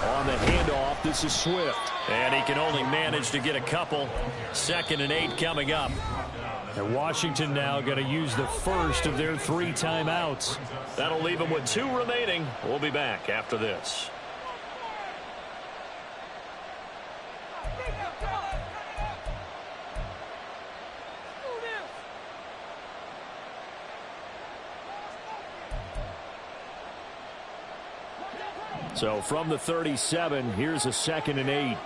On the handoff, this is Swift. And he can only manage to get a couple. 2nd and 8 coming up. And Washington now going to use the first of their 3 timeouts. That'll leave them with 2 remaining. We'll be back after this. So from the 37, here's a 2nd and 8.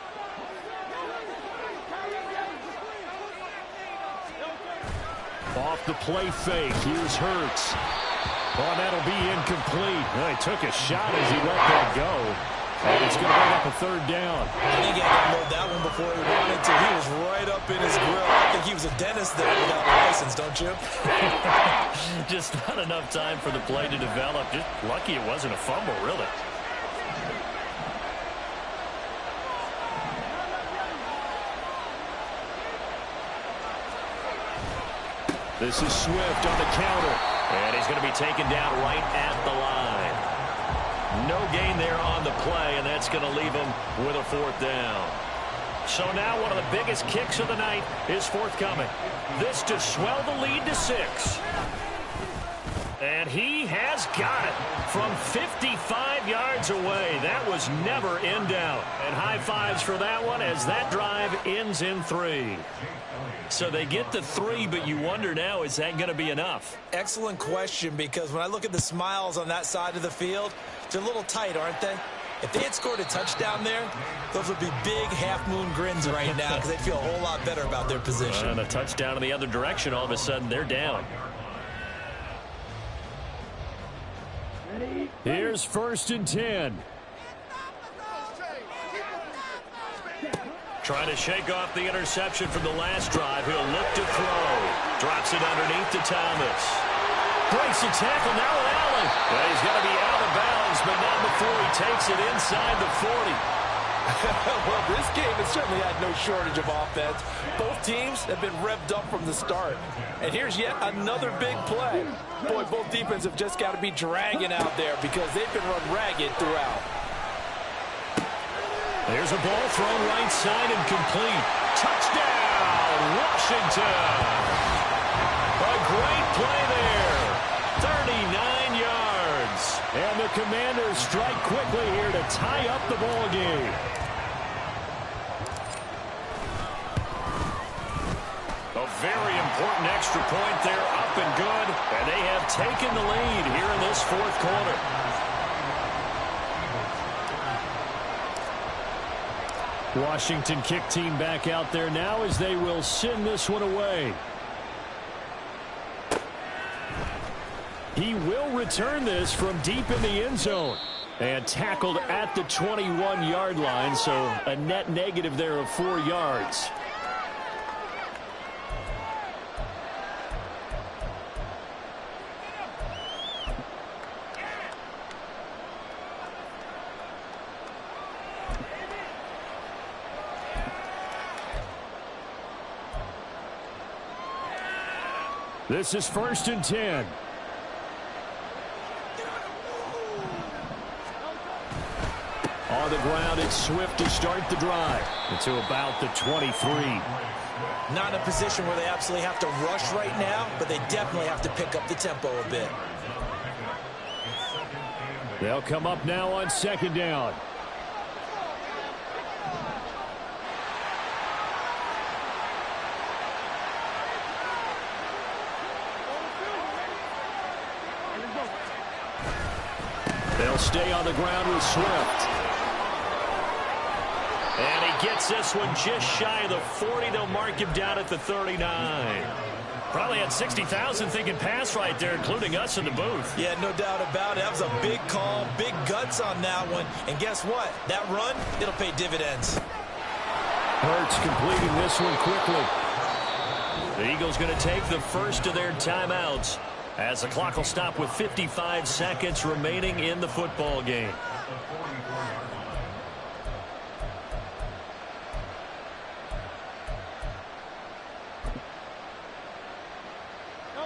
Off the play fake, here's Hurts. Oh, that'll be incomplete. Well, he took a shot as he let that go. And it's going to bring up a 3rd down. I think he had to load that one before he wanted to. He was right up in his grill. I think he was a dentist there without a license, don't you? Just not enough time for the play to develop. Just lucky it wasn't a fumble, really. This is Swift on the counter. And he's going to be taken down right at the line. No gain there on the play, and that's going to leave him with a 4th down. So now one of the biggest kicks of the night is forthcoming. This to swell the lead to 6. And he has got it from 55 yards yards away. That was never in doubt. And high fives for that one as that drive ends in 3. So they get the 3, but you wonder now, is that going to be enough? Excellent question, because when I look at the smiles on that side of the field, they're a little tight, aren't they? If they had scored a touchdown there, those would be big half-moon grins right now because they'd feel a whole lot better about their position. And a touchdown in the other direction, all of a sudden they're down. Here's 1st and 10. Trying to shake off the interception from the last drive. He'll look to throw. Drops it underneath to Thomas. Breaks a tackle now with Allen. Well, he's going to be out of bounds, but not before he takes it inside the 40. Well, this game has certainly had no shortage of offense. Both teams have been revved up from the start. And here's yet another big play. Boy, both defenses have just got to be dragging out there because they've been run ragged throughout. There's a ball thrown right side and complete. Touchdown, Washington. A great play there. 39 yards. And the Commanders strike quickly here to tie up the ball game. A very important extra point there, up and good. And they have taken the lead here in this 4th quarter. Washington kick team back out there now as they will send this one away. He will return this from deep in the end zone. And tackled at the 21-yard line, so a net negative there of 4 yards. This is 1st and 10. On the ground, it's Swift to start the drive. Into about the 23. Not in a position where they absolutely have to rush right now, but they definitely have to pick up the tempo a bit. They'll come up now on 2nd down. They'll stay on the ground with Swift. And he gets this one just shy of the 40. They'll mark him down at the 39. Probably had 60,000 thinking pass right there, including us in the booth. Yeah, no doubt about it. That was a big call, big guts on that one. And guess what? That run, it'll pay dividends. Hurts completing this one quickly. The Eagles going to take the first of their timeouts as the clock will stop with 55 seconds remaining in the football game.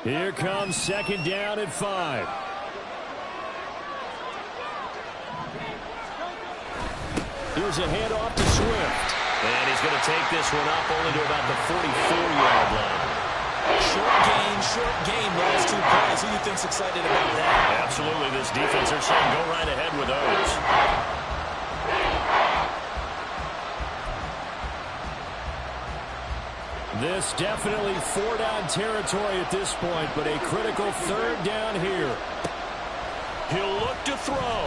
Here comes 2nd down and 5. Here's a handoff to Swift. And he's going to take this one up only to about the 44-yard line. Short game, last 2 plays. Who do you think's excited about that? Absolutely. This defense, they're saying go right ahead with those. This definitely 4-down territory at this point, but a critical 3rd down here. He'll look to throw.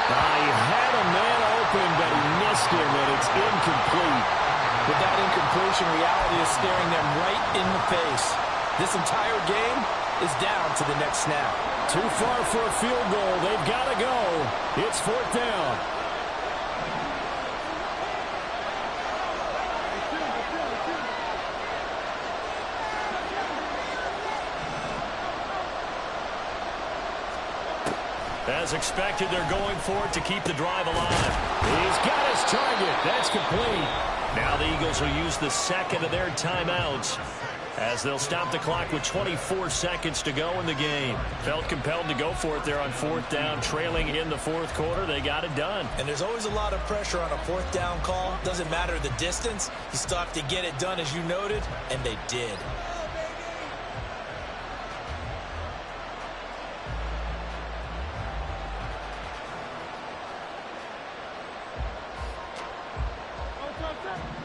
He had a man open, but he missed him, and it's incomplete. With that incompletion, reality is staring them right in the face. This entire game is down to the next snap. Too far for a field goal. They've got to go. It's 4th down. As expected, they're going for it to keep the drive alive. He's got his target. That's complete. Now the Eagles will use the 2nd of their timeouts as they'll stop the clock with 24 seconds to go in the game. Felt compelled to go for it there on 4th down, trailing in the 4th quarter. They got it done. And there's always a lot of pressure on a 4th down call. Doesn't matter the distance. You still have to get it done, as you noted, and they did.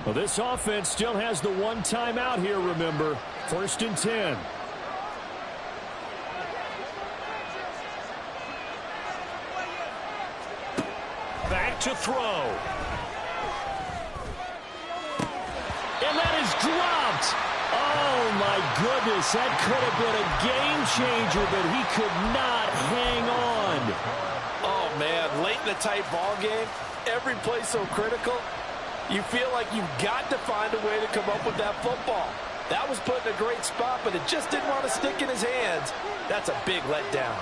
Well, this offense still has the one timeout here, remember. 1st and 10. Back to throw. And that is dropped. Oh, my goodness. That could have been a game changer, but he could not hang on. Oh, man, late in a tight ball game, every play so critical, you feel like you've got to find a way to come up with that football. That was put in a great spot, but it just didn't want to stick in his hands. That's a big letdown.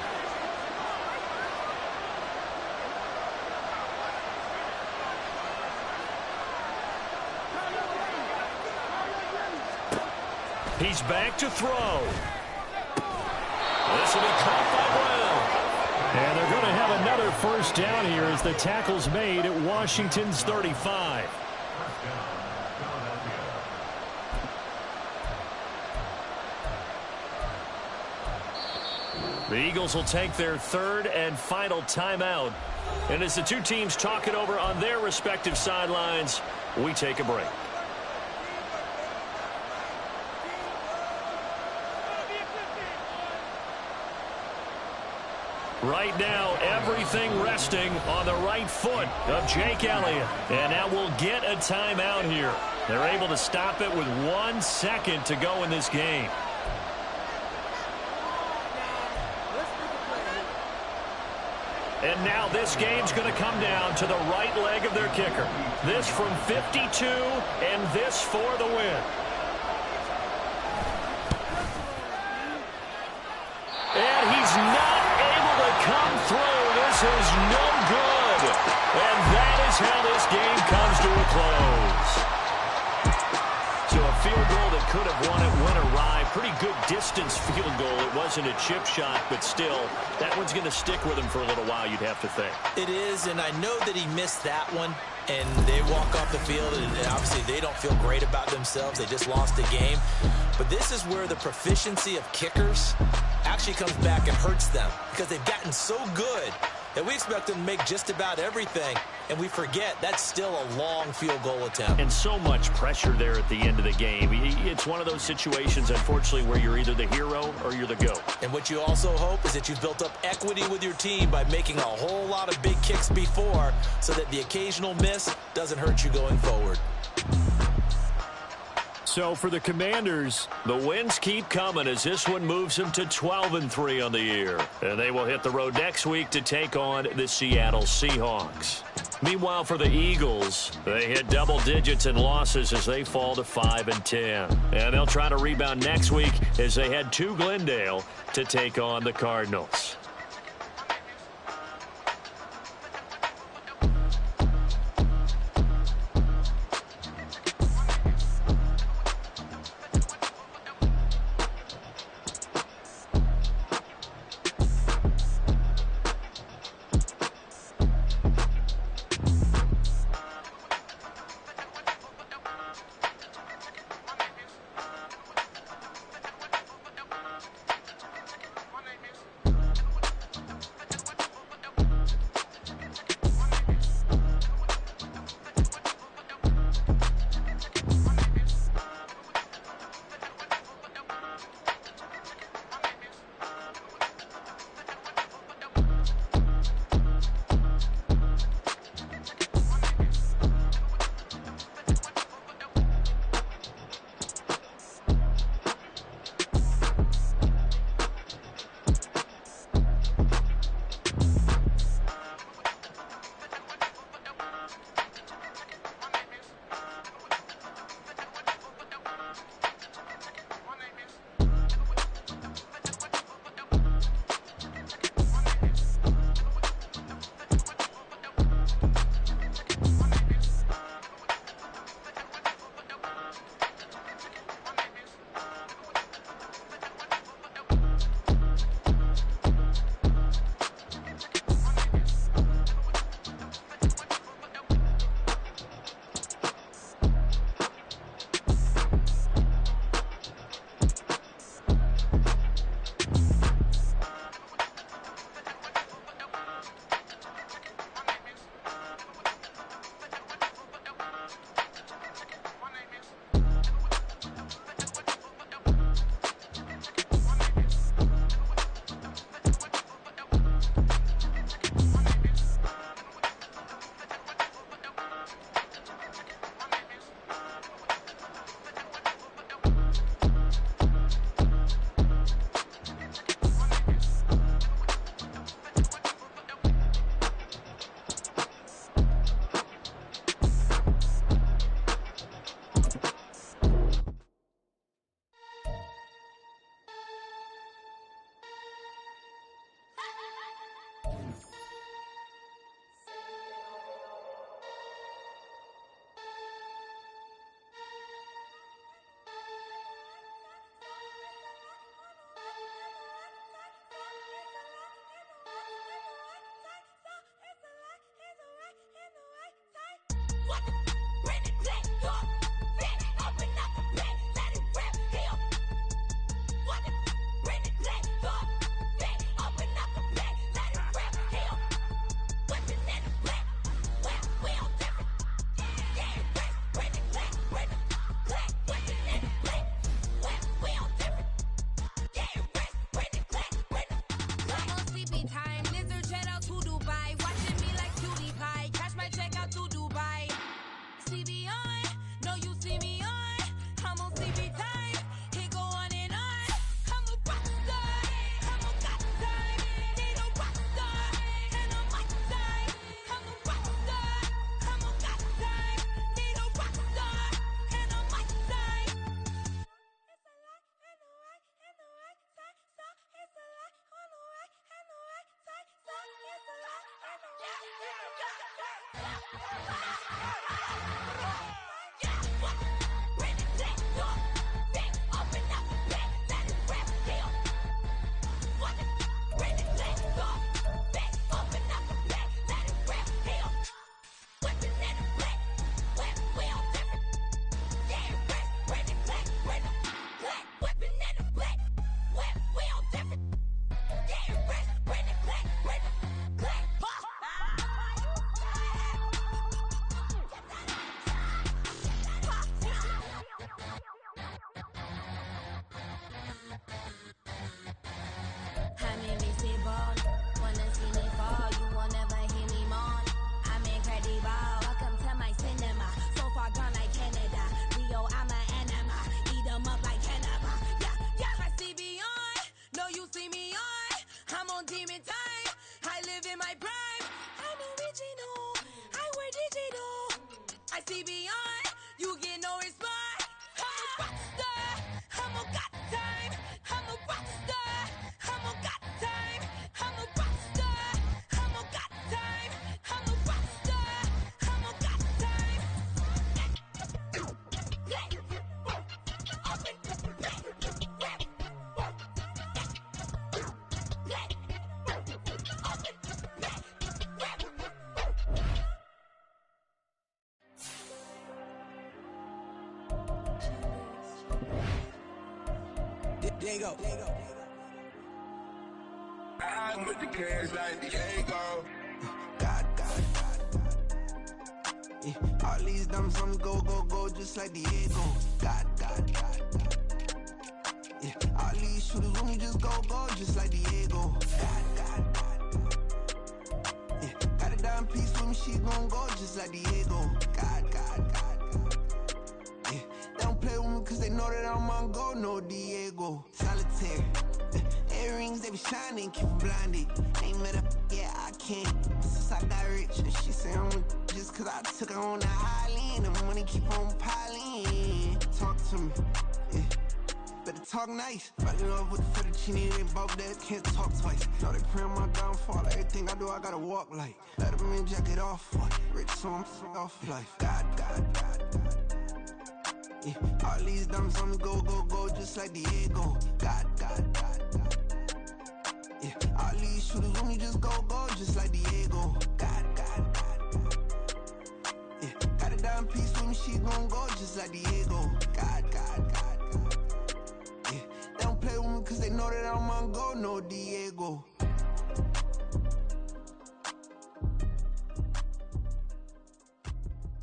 He's back to throw. This will be caught by Brown. And they're going to have another first down here as the tackle's made at Washington's 35. The Eagles will take their 3rd and final timeout. And as the two teams talk it over on their respective sidelines, we take a break. Right now, everything resting on the right foot of Jake Elliott. And now we'll get a timeout here. They're able to stop it with 1 second to go in this game. And now this game's going to come down to the right leg of their kicker. This from 52 and this for the win. And he's not able to come through. This is no good. And that is how this game comes to a close. So a field goal that could have won it went awry. Pretty good distance field goal. It wasn't a chip shot, but still, that one's going to stick with him for a little while, you'd have to think. It is, and I know that he missed that one, and they walk off the field, and obviously they don't feel great about themselves. They just lost a game. But this is where the proficiency of kickers actually comes back and hurts them because they've gotten so good that we expect them to make just about everything, and we forget that's still a long field goal attempt. And so much pressure there at the end of the game. It's one of those situations, unfortunately, where you're either the hero or you're the GOAT. And what you also hope is that you've built up equity with your team by making a whole lot of big kicks before so that the occasional miss doesn't hurt you going forward. So for the Commanders, the wins keep coming as this one moves them to 12-3 on the year. And they will hit the road next week to take on the Seattle Seahawks. Meanwhile, for the Eagles, they hit double digits in losses as they fall to 5-10. And they'll try to rebound next week as they head to Glendale to take on the Cardinals. Diego. I'm with the cash like Diego. God. Yeah. All these diamonds on me go, just like Diego. God. Yeah. All these shooters with me just go, just like Diego. God. Yeah. Got a dime piece with me, she gon' go just like Diego. God. Yeah. They don't play with me cause they know that I'm on go, no Diego. Solitaire. Earrings, they be shining, keep them blinded. Ain't met up, yeah, I can't. Since I got rich, and she say I'm just cause I took her on the island. The money keep on piling. Talk to me, yeah. Better talk nice. Fucking up with the fettuccine, they both dead, can't talk twice. Know they pray on my downfall, everything I do, I gotta walk like. Let them in, jacket off, what? Rich, so I'm off life. God. Yeah. All these diamonds on me go, just like Diego. God. Yeah. All these shooters with me just go, just like Diego. God. Yeah. Got a dime piece with me, she gon' go just like Diego. God. Yeah. They don't play with me cause they know that I'm on go, no Diego.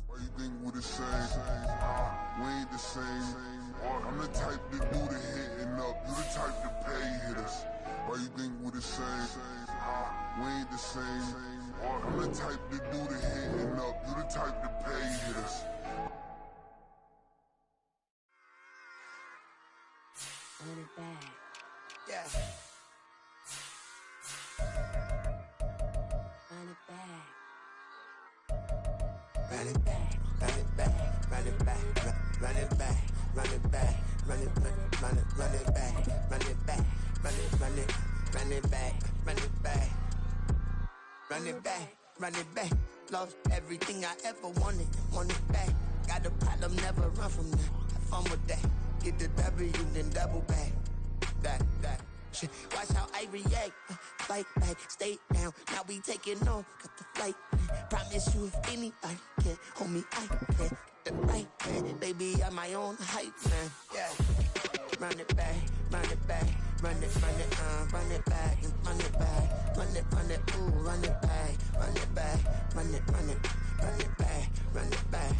Why you think we the same? We ain't the same. I'm the type to do the hitting up. You the type to pay hitters. Why you think we the same? We ain't the same. I'm the type to do the hitting up. You the type to pay hitters. Run it back. Yeah. Run it back. Run it back, run it back, run it back, run it back, run it back, run it back, run it back, run it back, run it back, run it back, run it back, run it back. Lost everything I ever wanted, want it back. Got a problem, never run from that. Have fun with that. Get the W, then double back. That shit. Watch how I react. Fight back, stay down. Now we taking off, got the flight. Promise you if anybody can, homie, I can get the right man. Baby, I'm my own hype man. Yeah. Run it back, run it back, run it back, and run it back, run it, ooh, run it back, run it back, run it back, run it back.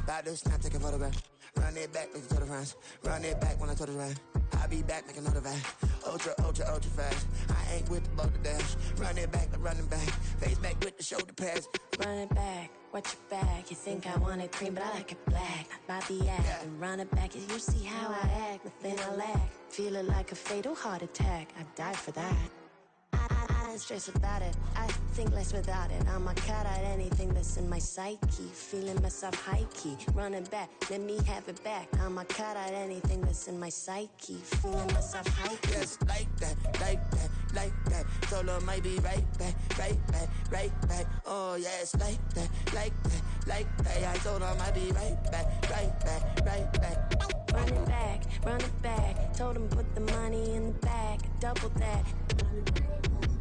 About this, not take a photograph. Run it back, make it to the friends. Run it back when I told it right. I'll be back, make another back. Ultra, ultra, ultra fast. I ain't with the boat to dash. Run it back, but running back. Face back with the shoulder pads. Run it back, watch your back. You think I want it cream, but I like it black. Bobby act and run it back. You see how I act, nothing I lack. Feeling like a fatal heart attack. I'd die for that. I don't stress about it. I think less without it. I'ma cut out anything that's in my psyche. Feeling myself high key. Running back, let me have it back. I'ma cut out anything that's in my psyche. Feeling myself high key. Yes, like that, like that, like that. Solo might be right back, right back, right back. Oh yes, like that, like that, like that. I told him I'd be right back, right back, right back. Run it back, run it back. Told him put the money in the bag. Double that.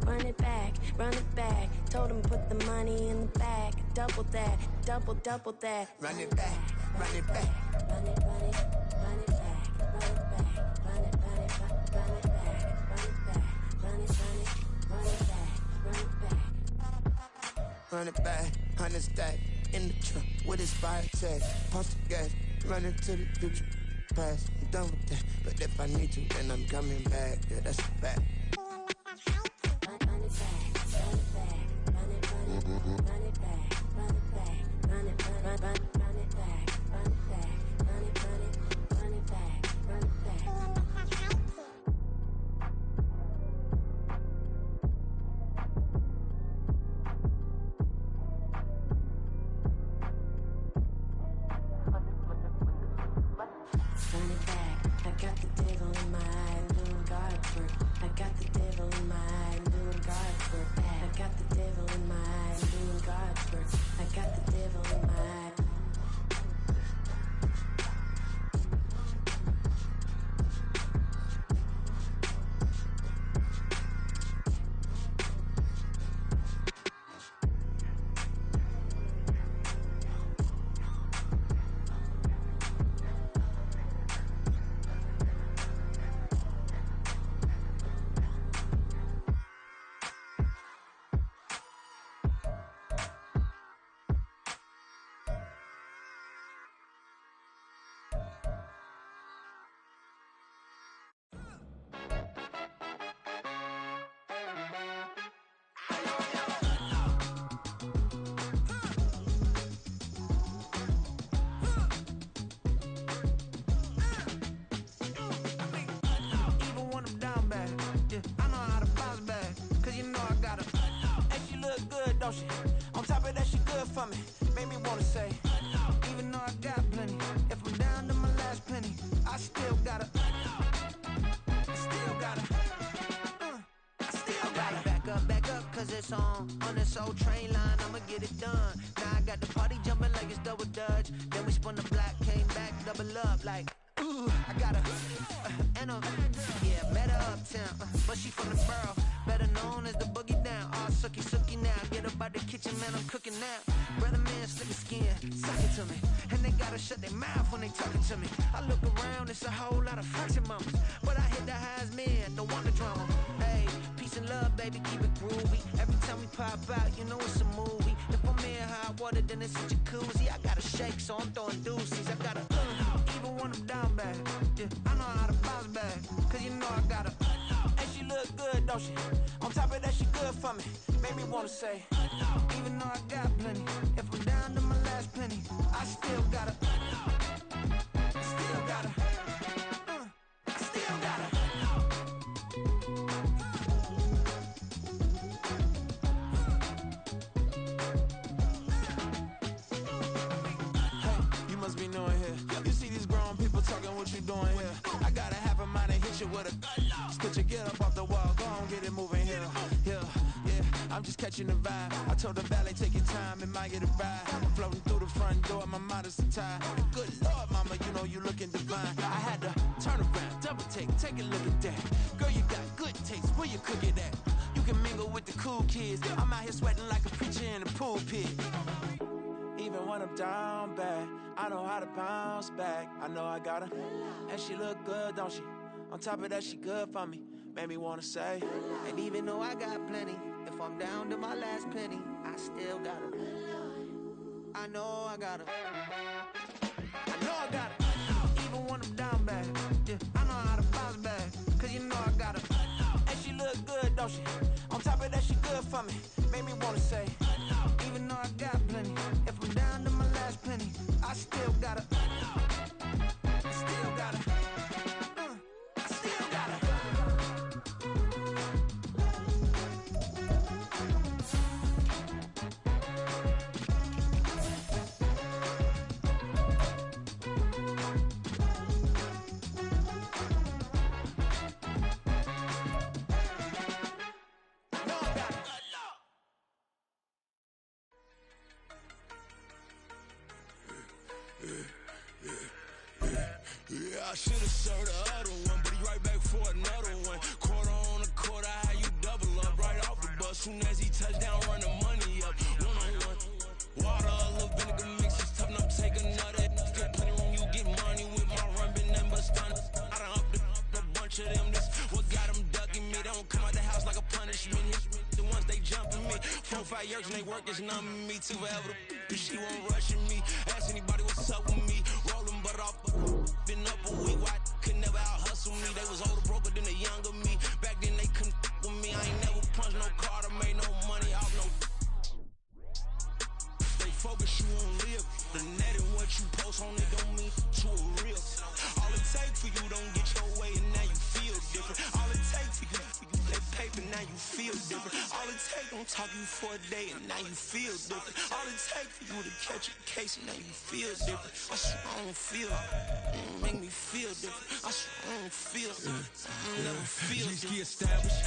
Run it back, run it back. Told him put the money in the bag. Double that, double that. Run it back, run it back. Run it, run it, run it back. Run it back, run it, run it, run it back. Run it back, run it, run it, run it back. Run it back. Run it back, 100 stack in the trunk with his fire tag. Pump the gas, running to the future. Past, I'm done with that. But if I need to, then I'm coming back. Yeah, that's a fact. On top of that, she good for me. Made me wanna say, even though I got plenty, if I'm down to my last penny, I still gotta, back up, cause it's on this old train line, I'ma get it done. Now I got the party jumping like it's double dutch. Then we spun the block, came back, double up like, ooh, I got a, yeah, met her uptown, but she from the borough, better known as the boogie down. All sucky now, get up out the kitchen, man, I'm cooking now. Brother man, slip his skin, suck it to me, and they gotta shut their mouth when they talking to me. I look around, it's a whole lot of fraction mamas, but I hit the highs, man, don't want the drama. Hey, peace and love, baby, keep it groovy. Every time we pop out, you know it's a movie. If I'm in hot water, then it's a jacuzzi. I gotta shake, so I'm throwing deuces. I gotta, even when I'm down bad, yeah, I know how to bounce back, cause you know I gotta, and she look good, don't she? On top of that, she good for me. Made me wanna say, even though I got plenty, if I'm down to my last penny, I still gotta, still gotta. Be knowing here. You see these grown people talking, what you doing here? I got a half a mind to hit you with a split you, get up off the wall, go on, get it moving here. Yeah, I'm just catching the vibe. I told the valet, take your time, it might get a ride. I'm floating through the front door, my modest attire. Good Lord, mama, you know you looking divine. I had to turn around, double take a look at that. Girl, you got good taste, where you cook it at? You can mingle with the cool cool kids. I'm out here sweating like a preacher in the pulpit. Even when I'm down bad, I know how to bounce back. I know I got her, and she look good, don't she? On top of that, she good for me. Made me wanna say, and even though I got plenty, if I'm down to my last penny, I still got her. I know I got her. I know I got her. Even when I'm down bad, yeah, I know how to bounce back. Cause you know I got her. And she look good, don't she? On top of that, she good for me. Made me wanna say, even though I got plenty, if I'm down to my last penny, I still got her. I still got her. I still got her. I should've served the other one, but he right back for another one. Quarter on a quarter, how you double up right off the bus. Soon as he touch down, run the money up. One-on-one. Water, a little vinegar mix, it's tough enough to take another. Get plenty room, you get money with my run, been nothing but stun. I done upped a bunch of them. This what got them ducking me. They don't come out the house like a punishment. The ones they jumping me. 4 or 5 years and they work is numbing me too forever. She won't rushing me. Ask anybody what's up with me. Rolling butt off. Been up a week, why could never out hustle me? They was older, broker than the younger me. Back then they couldn't with me. I ain't never punched no card or made no money off no. Stay focused, you won't live. The net and what you post on it don't mean to a real. All it take for you don't get your way and now you feel different. All it take for you that paper, now you feel different. All it take don't talk you for a day and now you feel different. All it take for you to catch a case and now you feel different. I swear I don't feel it. Make me feel different. I swear I don't feel it. I never feel it. G-ski established.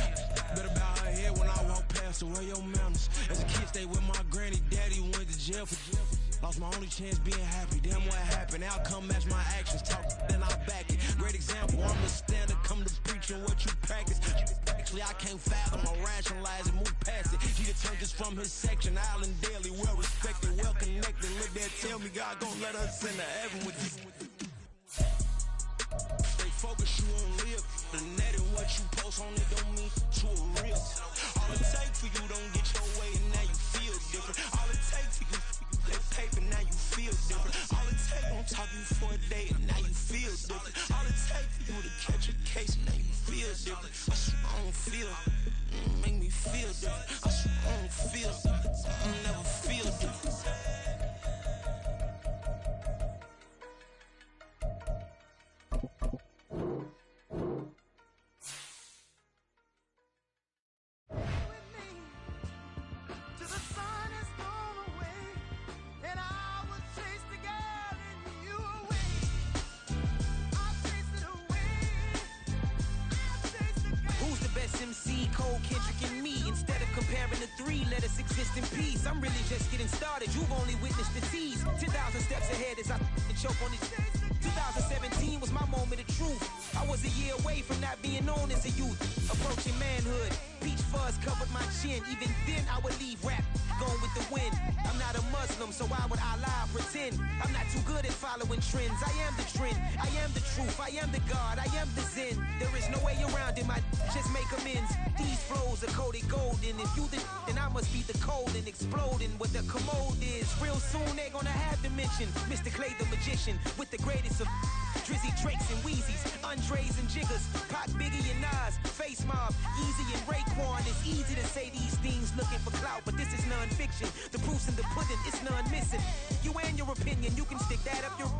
Better bow her head when I walk past her. Where your manners? As a kid, stay with my granny. Daddy went to jail for jail. Lost my only chance being happy. Damn what happened. Outcome match my actions. Talk then I back it. Great example. I'm a standard. Come to preaching what you practice. Actually, I can't fathom or rationalize and move past it. He turned this from his section. Island daily. Well respected. Well connected. Look there. Tell me God gon' let us into heaven with this. Stay focused. You won't live. The net and what you post on it don't mean to a real. All it take for you don't get your way and now you feel different. All it take for you that paper, now you feel different. All it take don't talk you for a day and now you feel different. All it take for you to catch a case and now you feel different. I swear I don't feel it. Make me feel different. I swear I don't feel it. I never feel different. MC, Cole, Kendrick, and me. Instead of comparing the three, let us exist in peace. I'm really just getting started. You've only witnessed the tease. 10,000 steps ahead as I choke on this. 2017 was my moment of truth. I was a year away from not being known as a youth. Approaching manhood. Peach fuzz covered my chin. Even then, I would leave rap going with the wind. I'm not a Muslim, so why would I lie or pretend? I'm not too good at following trends. I am the trend. I am the truth. I am the God. I am the Zen. There is no way around it. My just make amends. These flows are coated golden. If you the then I must be the cold and exploding. What the commode is. Real soon they're gonna have to mention Mr. Clay the magician with the greatest of Drizzy, Drakes, and Wheezies, Andres and Jiggers, Pac, Biggie, and Nas, Face Mob, Easy and Raekwon. It's easy to say these things looking for clout, but this is non-fiction. The proof's in the pudding, it's none missing. You and your opinion, you can stick that up your...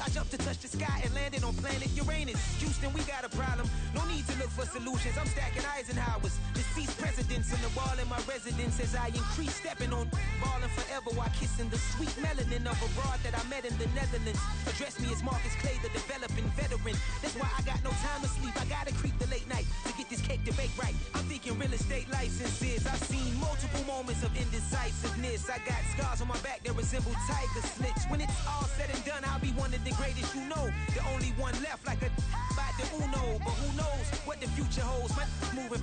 I jumped to touch the sky and landed on planet Uranus. Houston, we got a problem. No need to look for solutions. I'm stacking Eisenhowers. Deceased presidents in the wall in my residence as I increase stepping on balling forever while kissing the sweet melanin of a broad that I met in the Netherlands. Address me as Marcus Clay, the developing veteran. That's why I got no time to sleep. I gotta creep the late night to get this cake to bake right. I'm thinking real estate licenses. I've seen multiple moments of indecisiveness. I got scars on my back that resemble tiger slits. When it's all said and done, I'll be one of the greatest you know. The only one left like a by the Uno. But who knows what the future holds. My moving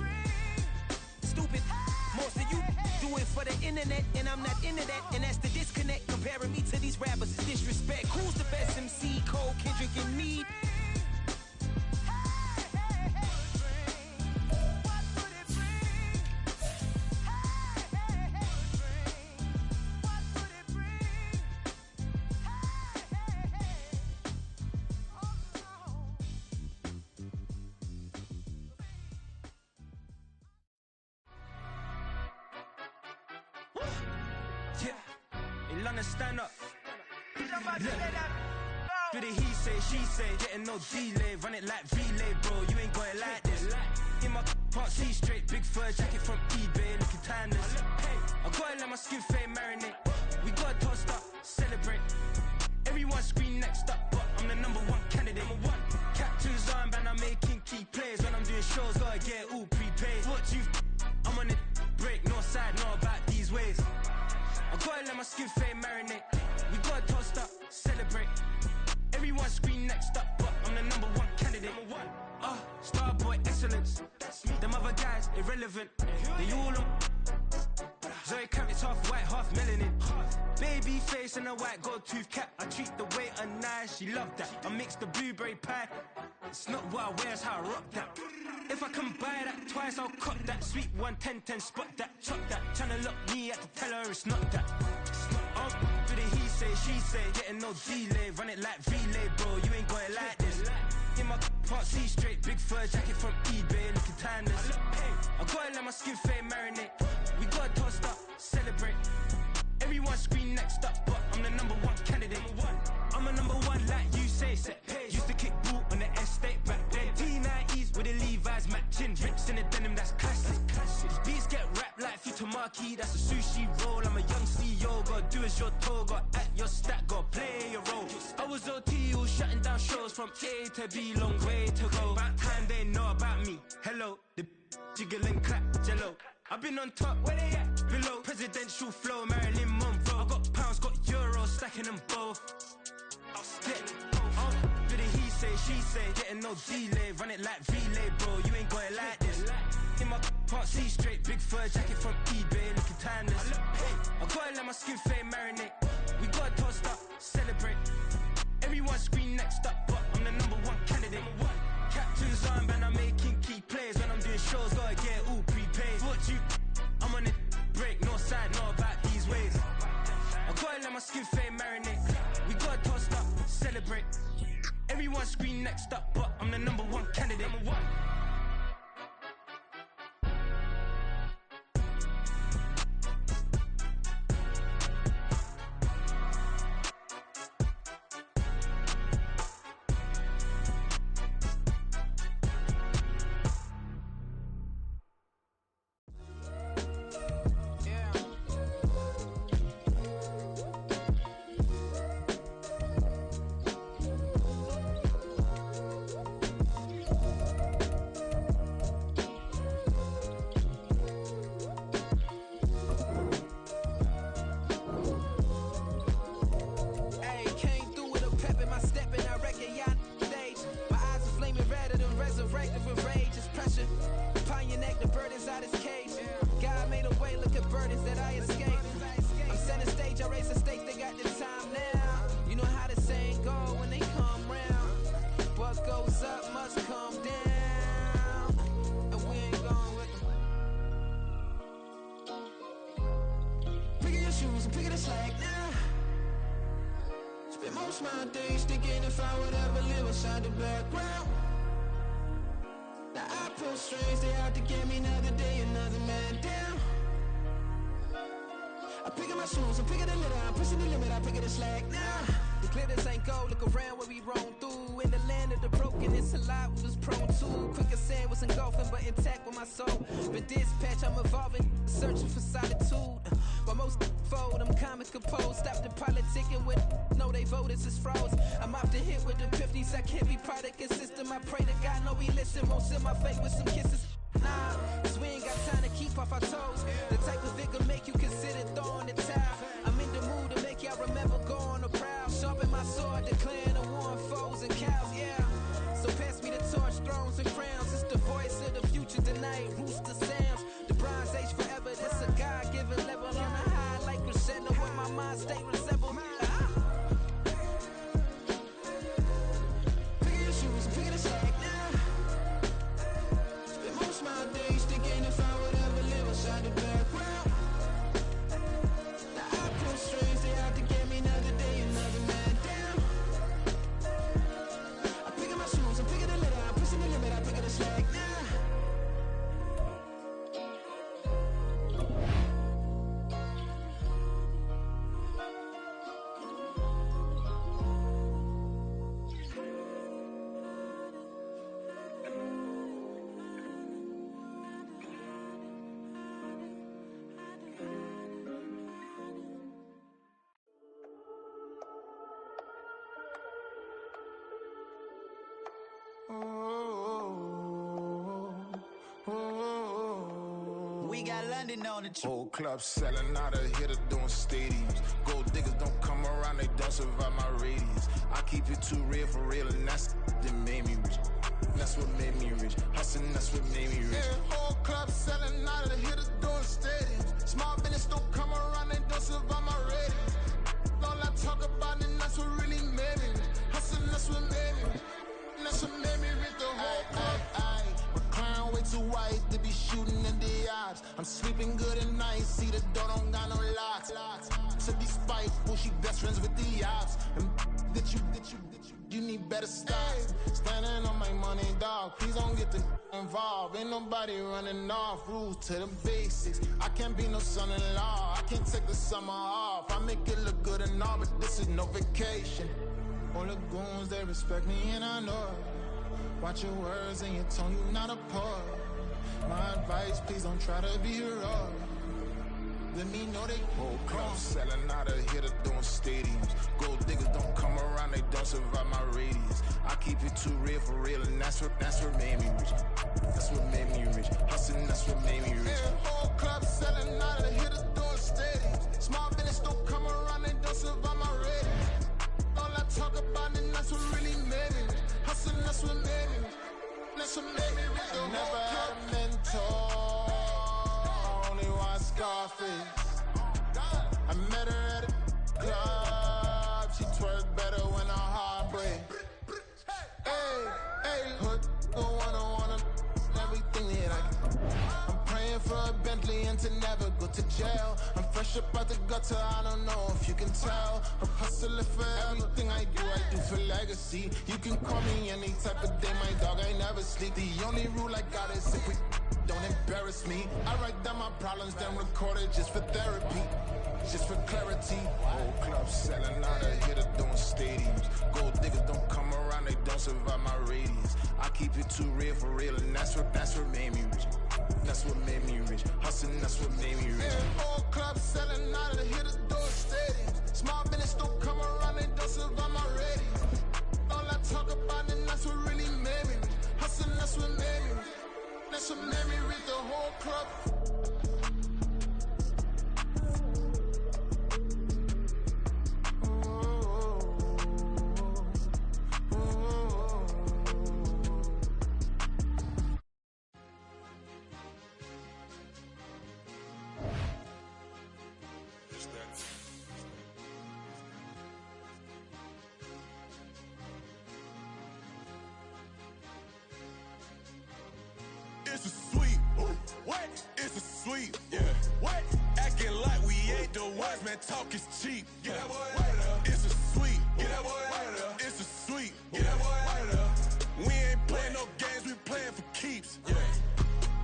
stupid. Most of you internet, and I'm not into that, and that's the disconnect. Comparing me to these rappers is disrespect. Who's the best MC? Cole, Kendrick, and me? Stand up. Do the he say, she say, getting no delay, run it like relay, bro. You ain't got it like this. In my part, see straight, big fur jacket from eBay, looking timeless. I gotta let my skin fade marinate. We gotta toast up, celebrate. Everyone scream next up, but I'm the #1 candidate. Captain's armband, I'm making key plays. When I'm doing shows, gotta get all prepaid. What you? I'm on it, break, no side, know about these ways. I gotta let my skin fade marinate. We gotta toast up, celebrate. Everyone scream next up, but I'm the #1 candidate. Starboy excellence. Them other guys irrelevant. They all on. Zoe Kravitz half white, half melanin. Baby face and a white gold tooth cap. I treat the waiter nice, she love that. I mix the blueberry pie. It's not what I wear, it's how I rock that. If I can buy that twice, I'll cut that. Sweet 110, spot that, chop that. Tryna look me at the teller, it's not that. Do the he say, she say, getting no delay, run it like relay, bro. You ain't got it like this. In my part, see straight, big fur jacket from eBay, looking timeless. I gotta let my skin fade marinate. We gotta toast up, celebrate. Everyone scream next up, but I'm the #1 candidate. I'm a #1 like you say, set page. Used to kick ball on the estate back then. T90s with the Levi's matching. Rips in the denim, that's classic. These beats get wrapped like Futamaki, that's a sushi roll. I'm a young CEO, gotta do as you're told. Gotta act your stat, gotta play your role. I was OT, all shutting down shows from A to B, long way to go. About time they know about me. Hello, the jiggle and clap, jello. I've been on top, where they at? Below, presidential flow, Marilyn Monroe. I got pounds, got euros, stacking them both. Do the he say, she say, getting no delay, run it like relay, bro. You ain't got it like this. In my part, see straight, big fur jacket from eBay, looking timeless. I gotta let my skin fade marinate. We gotta toast up, celebrate. Everyone scream next up, but I'm the #1 candidate. Captain's armband, I'm making key plays. When I'm doing shows, gotta get all prepaid. What you? I'm on it, break, no side, know about these ways. I gotta let my skin fade marinate. We gotta toast up, celebrate. Everyone scream next up, but I'm the #1 candidate. my days thinking if I would ever live inside the background. Now I pull strings, they out to get me another day, another man down. I pick up my shoes, I'm picking the litter, I'm pushing the limit, I pick up the slack now. The clear this ain't gold, look around where we roam through. In the land of the broken, it's a lot we was prone to. Quick as sand was engulfing, but intact with my soul. Been dispatched, I'm evolving, searching for solitude. While most fold, I'm comic composed. Stop the politicking with no, they voters is froze. I'm off the hit with the 50s, I can't be product and system. I pray to God, no, we listen, won't send my face with some kisses. Nah, cause we ain't got time to keep off our toes. The type of vigor make you consider throwing the towel. I'm in the mood to make y'all remember going to proud. Sharpen my sword, declaring the war on foes and cows, yeah. So pass me the torch, thrones and crowns. It's the voice of the future tonight, rooster sounds. The Bronze Age forever, this a God-given level on the high. standing on the truth. Whole club selling out of hitter doing stadiums. Gold diggers don't come around, they don't survive my radius. I keep it too real for real, and that's that made me rich. That's what made me rich. Hustling, that's what made me rich. Yeah, whole club selling out of hitters doing stadiums. Small business don't come around, they don't survive my radius. All I talk about, and that's what really made me rich. Hustling, that's what made me rich. And that's what made me rich. The whole club. My crown way too white to be shooting in the odds. I'm sleeping good at night, see the door don't got no locks. To be spiteful, she best friends with the ops. And you need better stop. Standing on my money, dog. Please don't get the involved. Ain't nobody running off. Rules to the basics. I can't be no son-in-law. I can't take the summer off. I make it look good and all, but this is no vacation. All the goons, they respect me and I know it. Watch your words and your tone, you not a poet. My advice, please don't try to be heroic. Let me know they whole club selling out of hitter doing stadiums. Gold diggers don't come around, they don't survive my radius. I keep it too real for real, and that's what made me rich. That's what made me rich. Hustling, that's what made me rich. Yeah, whole club selling out of hitter doing stadiums. Small business don't come around, they don't survive my radius. All I talk about, and that's what really made me rich. Hustling, that's what made me rich. That's what made me rich. I never had a mentor. Only watch Scarface. I met her at a club. She twerk better when her heart breaks. Hey, hood, go wanna everything that I'm praying for a Bentley and to never go to jail. I'm fresh up out the gutter, I don't know if you can tell. I'm hustling for everything I do for legacy. You can call me any type of day, my dog, I never sleep. The only rule I got is if we don't embarrass me. I write down my problems, then record it just for therapy, just for clarity. Whole club selling out of hitter doing stadiums. Gold diggers don't come around, they don't survive my radius. I keep it too real for real, and that's what made me rich. That's what made me rich. Hustling, that's what made me rich. Yeah, whole club selling out of hitters doing stadiums. Small business don't come around, they don't survive my radius. All I talk about, and that's what really made me rich. Hustling, that's what made me rich. That's what made me rich. The whole club. It's a sweep. What? It's a sweep. Yeah. What? Acting like we ain't the ones, man. Talk is cheap. Get that boy out of there. It's a sweep. Get that boy out of there. It's a sweep. Get that boy out of there. We ain't playing no games, we playing for keeps. Yeah.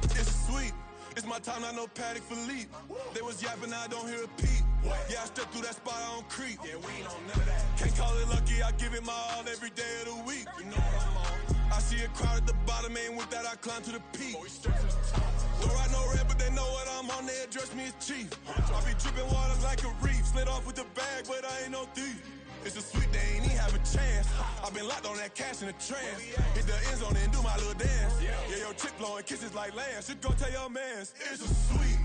It's a sweep. It's my time, not no Paddock Philippe. They was yapping, I don't hear a peep. Yeah, I step through that spot, I don't creep. Yeah, we ain't on none of that. Can't call it lucky, I give it my all every day of the week. You know what I'm on. I see a crowd at the bottom, and with that I climb to the peak. Don't ride no red, but they know what I'm on, they address me as chief. I be dripping water like a reef, slid off with the bag, but I ain't no thief. It's a sweet, they ain't even have a chance. I been locked on that cash in the trance. Hit the end zone and do my little dance. Yeah, your chick blowing kisses like lambs. You go tell your mans. It's a sweet.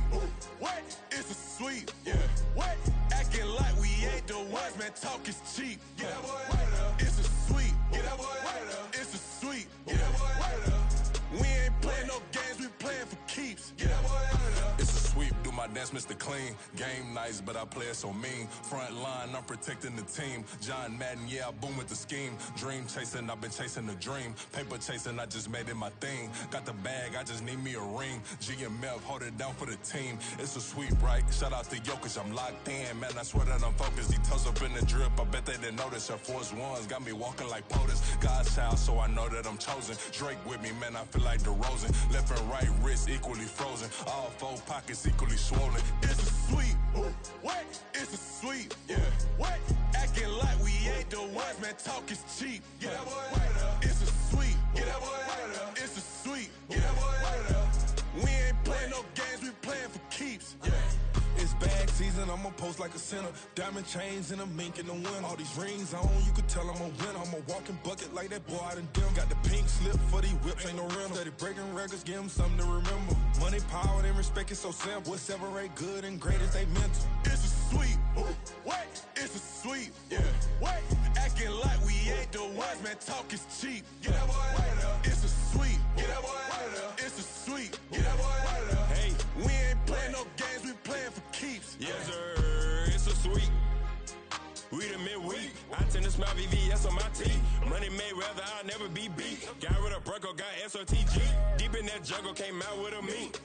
What? It's a sweet. Yeah. What? Acting like we ain't the ones, man. Talk is cheap. Get that boy out of there. It's a sweet. Get that boy out of there. It's a sweet. Get that boy out of there. We ain't playing no games, we playing for keeps. Get that boy out of there. It's a sweep, do my dance, Mr. Clean. Game nice, but I play it so mean. Front line, I'm protecting the team. John Madden, yeah, I boom with the scheme. Dream chasing, I've been chasing the dream. Paper chasing, I just made it my thing. Got the bag, I just need me a ring. GMF, hold it down for the team. It's a sweep, right? Shout out to Jokic, I'm locked in. Man, I swear that I'm focused. These toes up in the drip, I bet they didn't notice. Air Force Ones got me walking like POTUS. God's child, so I know that I'm chosen. Drake with me, man, I feel like DeRozan. Left and right wrist equally frozen. All four pockets equally swollen. It's a sweep. What? It's a sweep. Yeah. What? Acting like we ain't the ones, man. Talk is cheap. Get that boy out of there. It's a sweep. Get that boy out of there. It's a sweep. Get that boy out of there. We ain't playing no games, we playing for keeps. Yeah. It's bag season, I'ma post like a sinner. Diamond chains and a mink in the wind. All these rings on, you could tell I'm a winner. I'm a walking bucket like that boy out in dim. Got the pink slip for these whips, ain't no rental. Steady breaking records, give them something to remember. Money, power, and respect is so simple. What separate good and great is they mental. It's a sweep. What? It's a sweep. Yeah. What? Acting like we ain't the ones, man. Talk is cheap. Get that boy out of there. It's a sweep. Get that boy out of there. It's a sweep. Get that boy out of there. Hey, we ain't playing no games. We playing for keeps. Yes, sir. It's a sweep. We the midweek. I tend to smile VVS on my teeth. Money made rather I'll never be beat. Got rid of Bronco, got SOTG. Deep in that jungle, came out with a meat.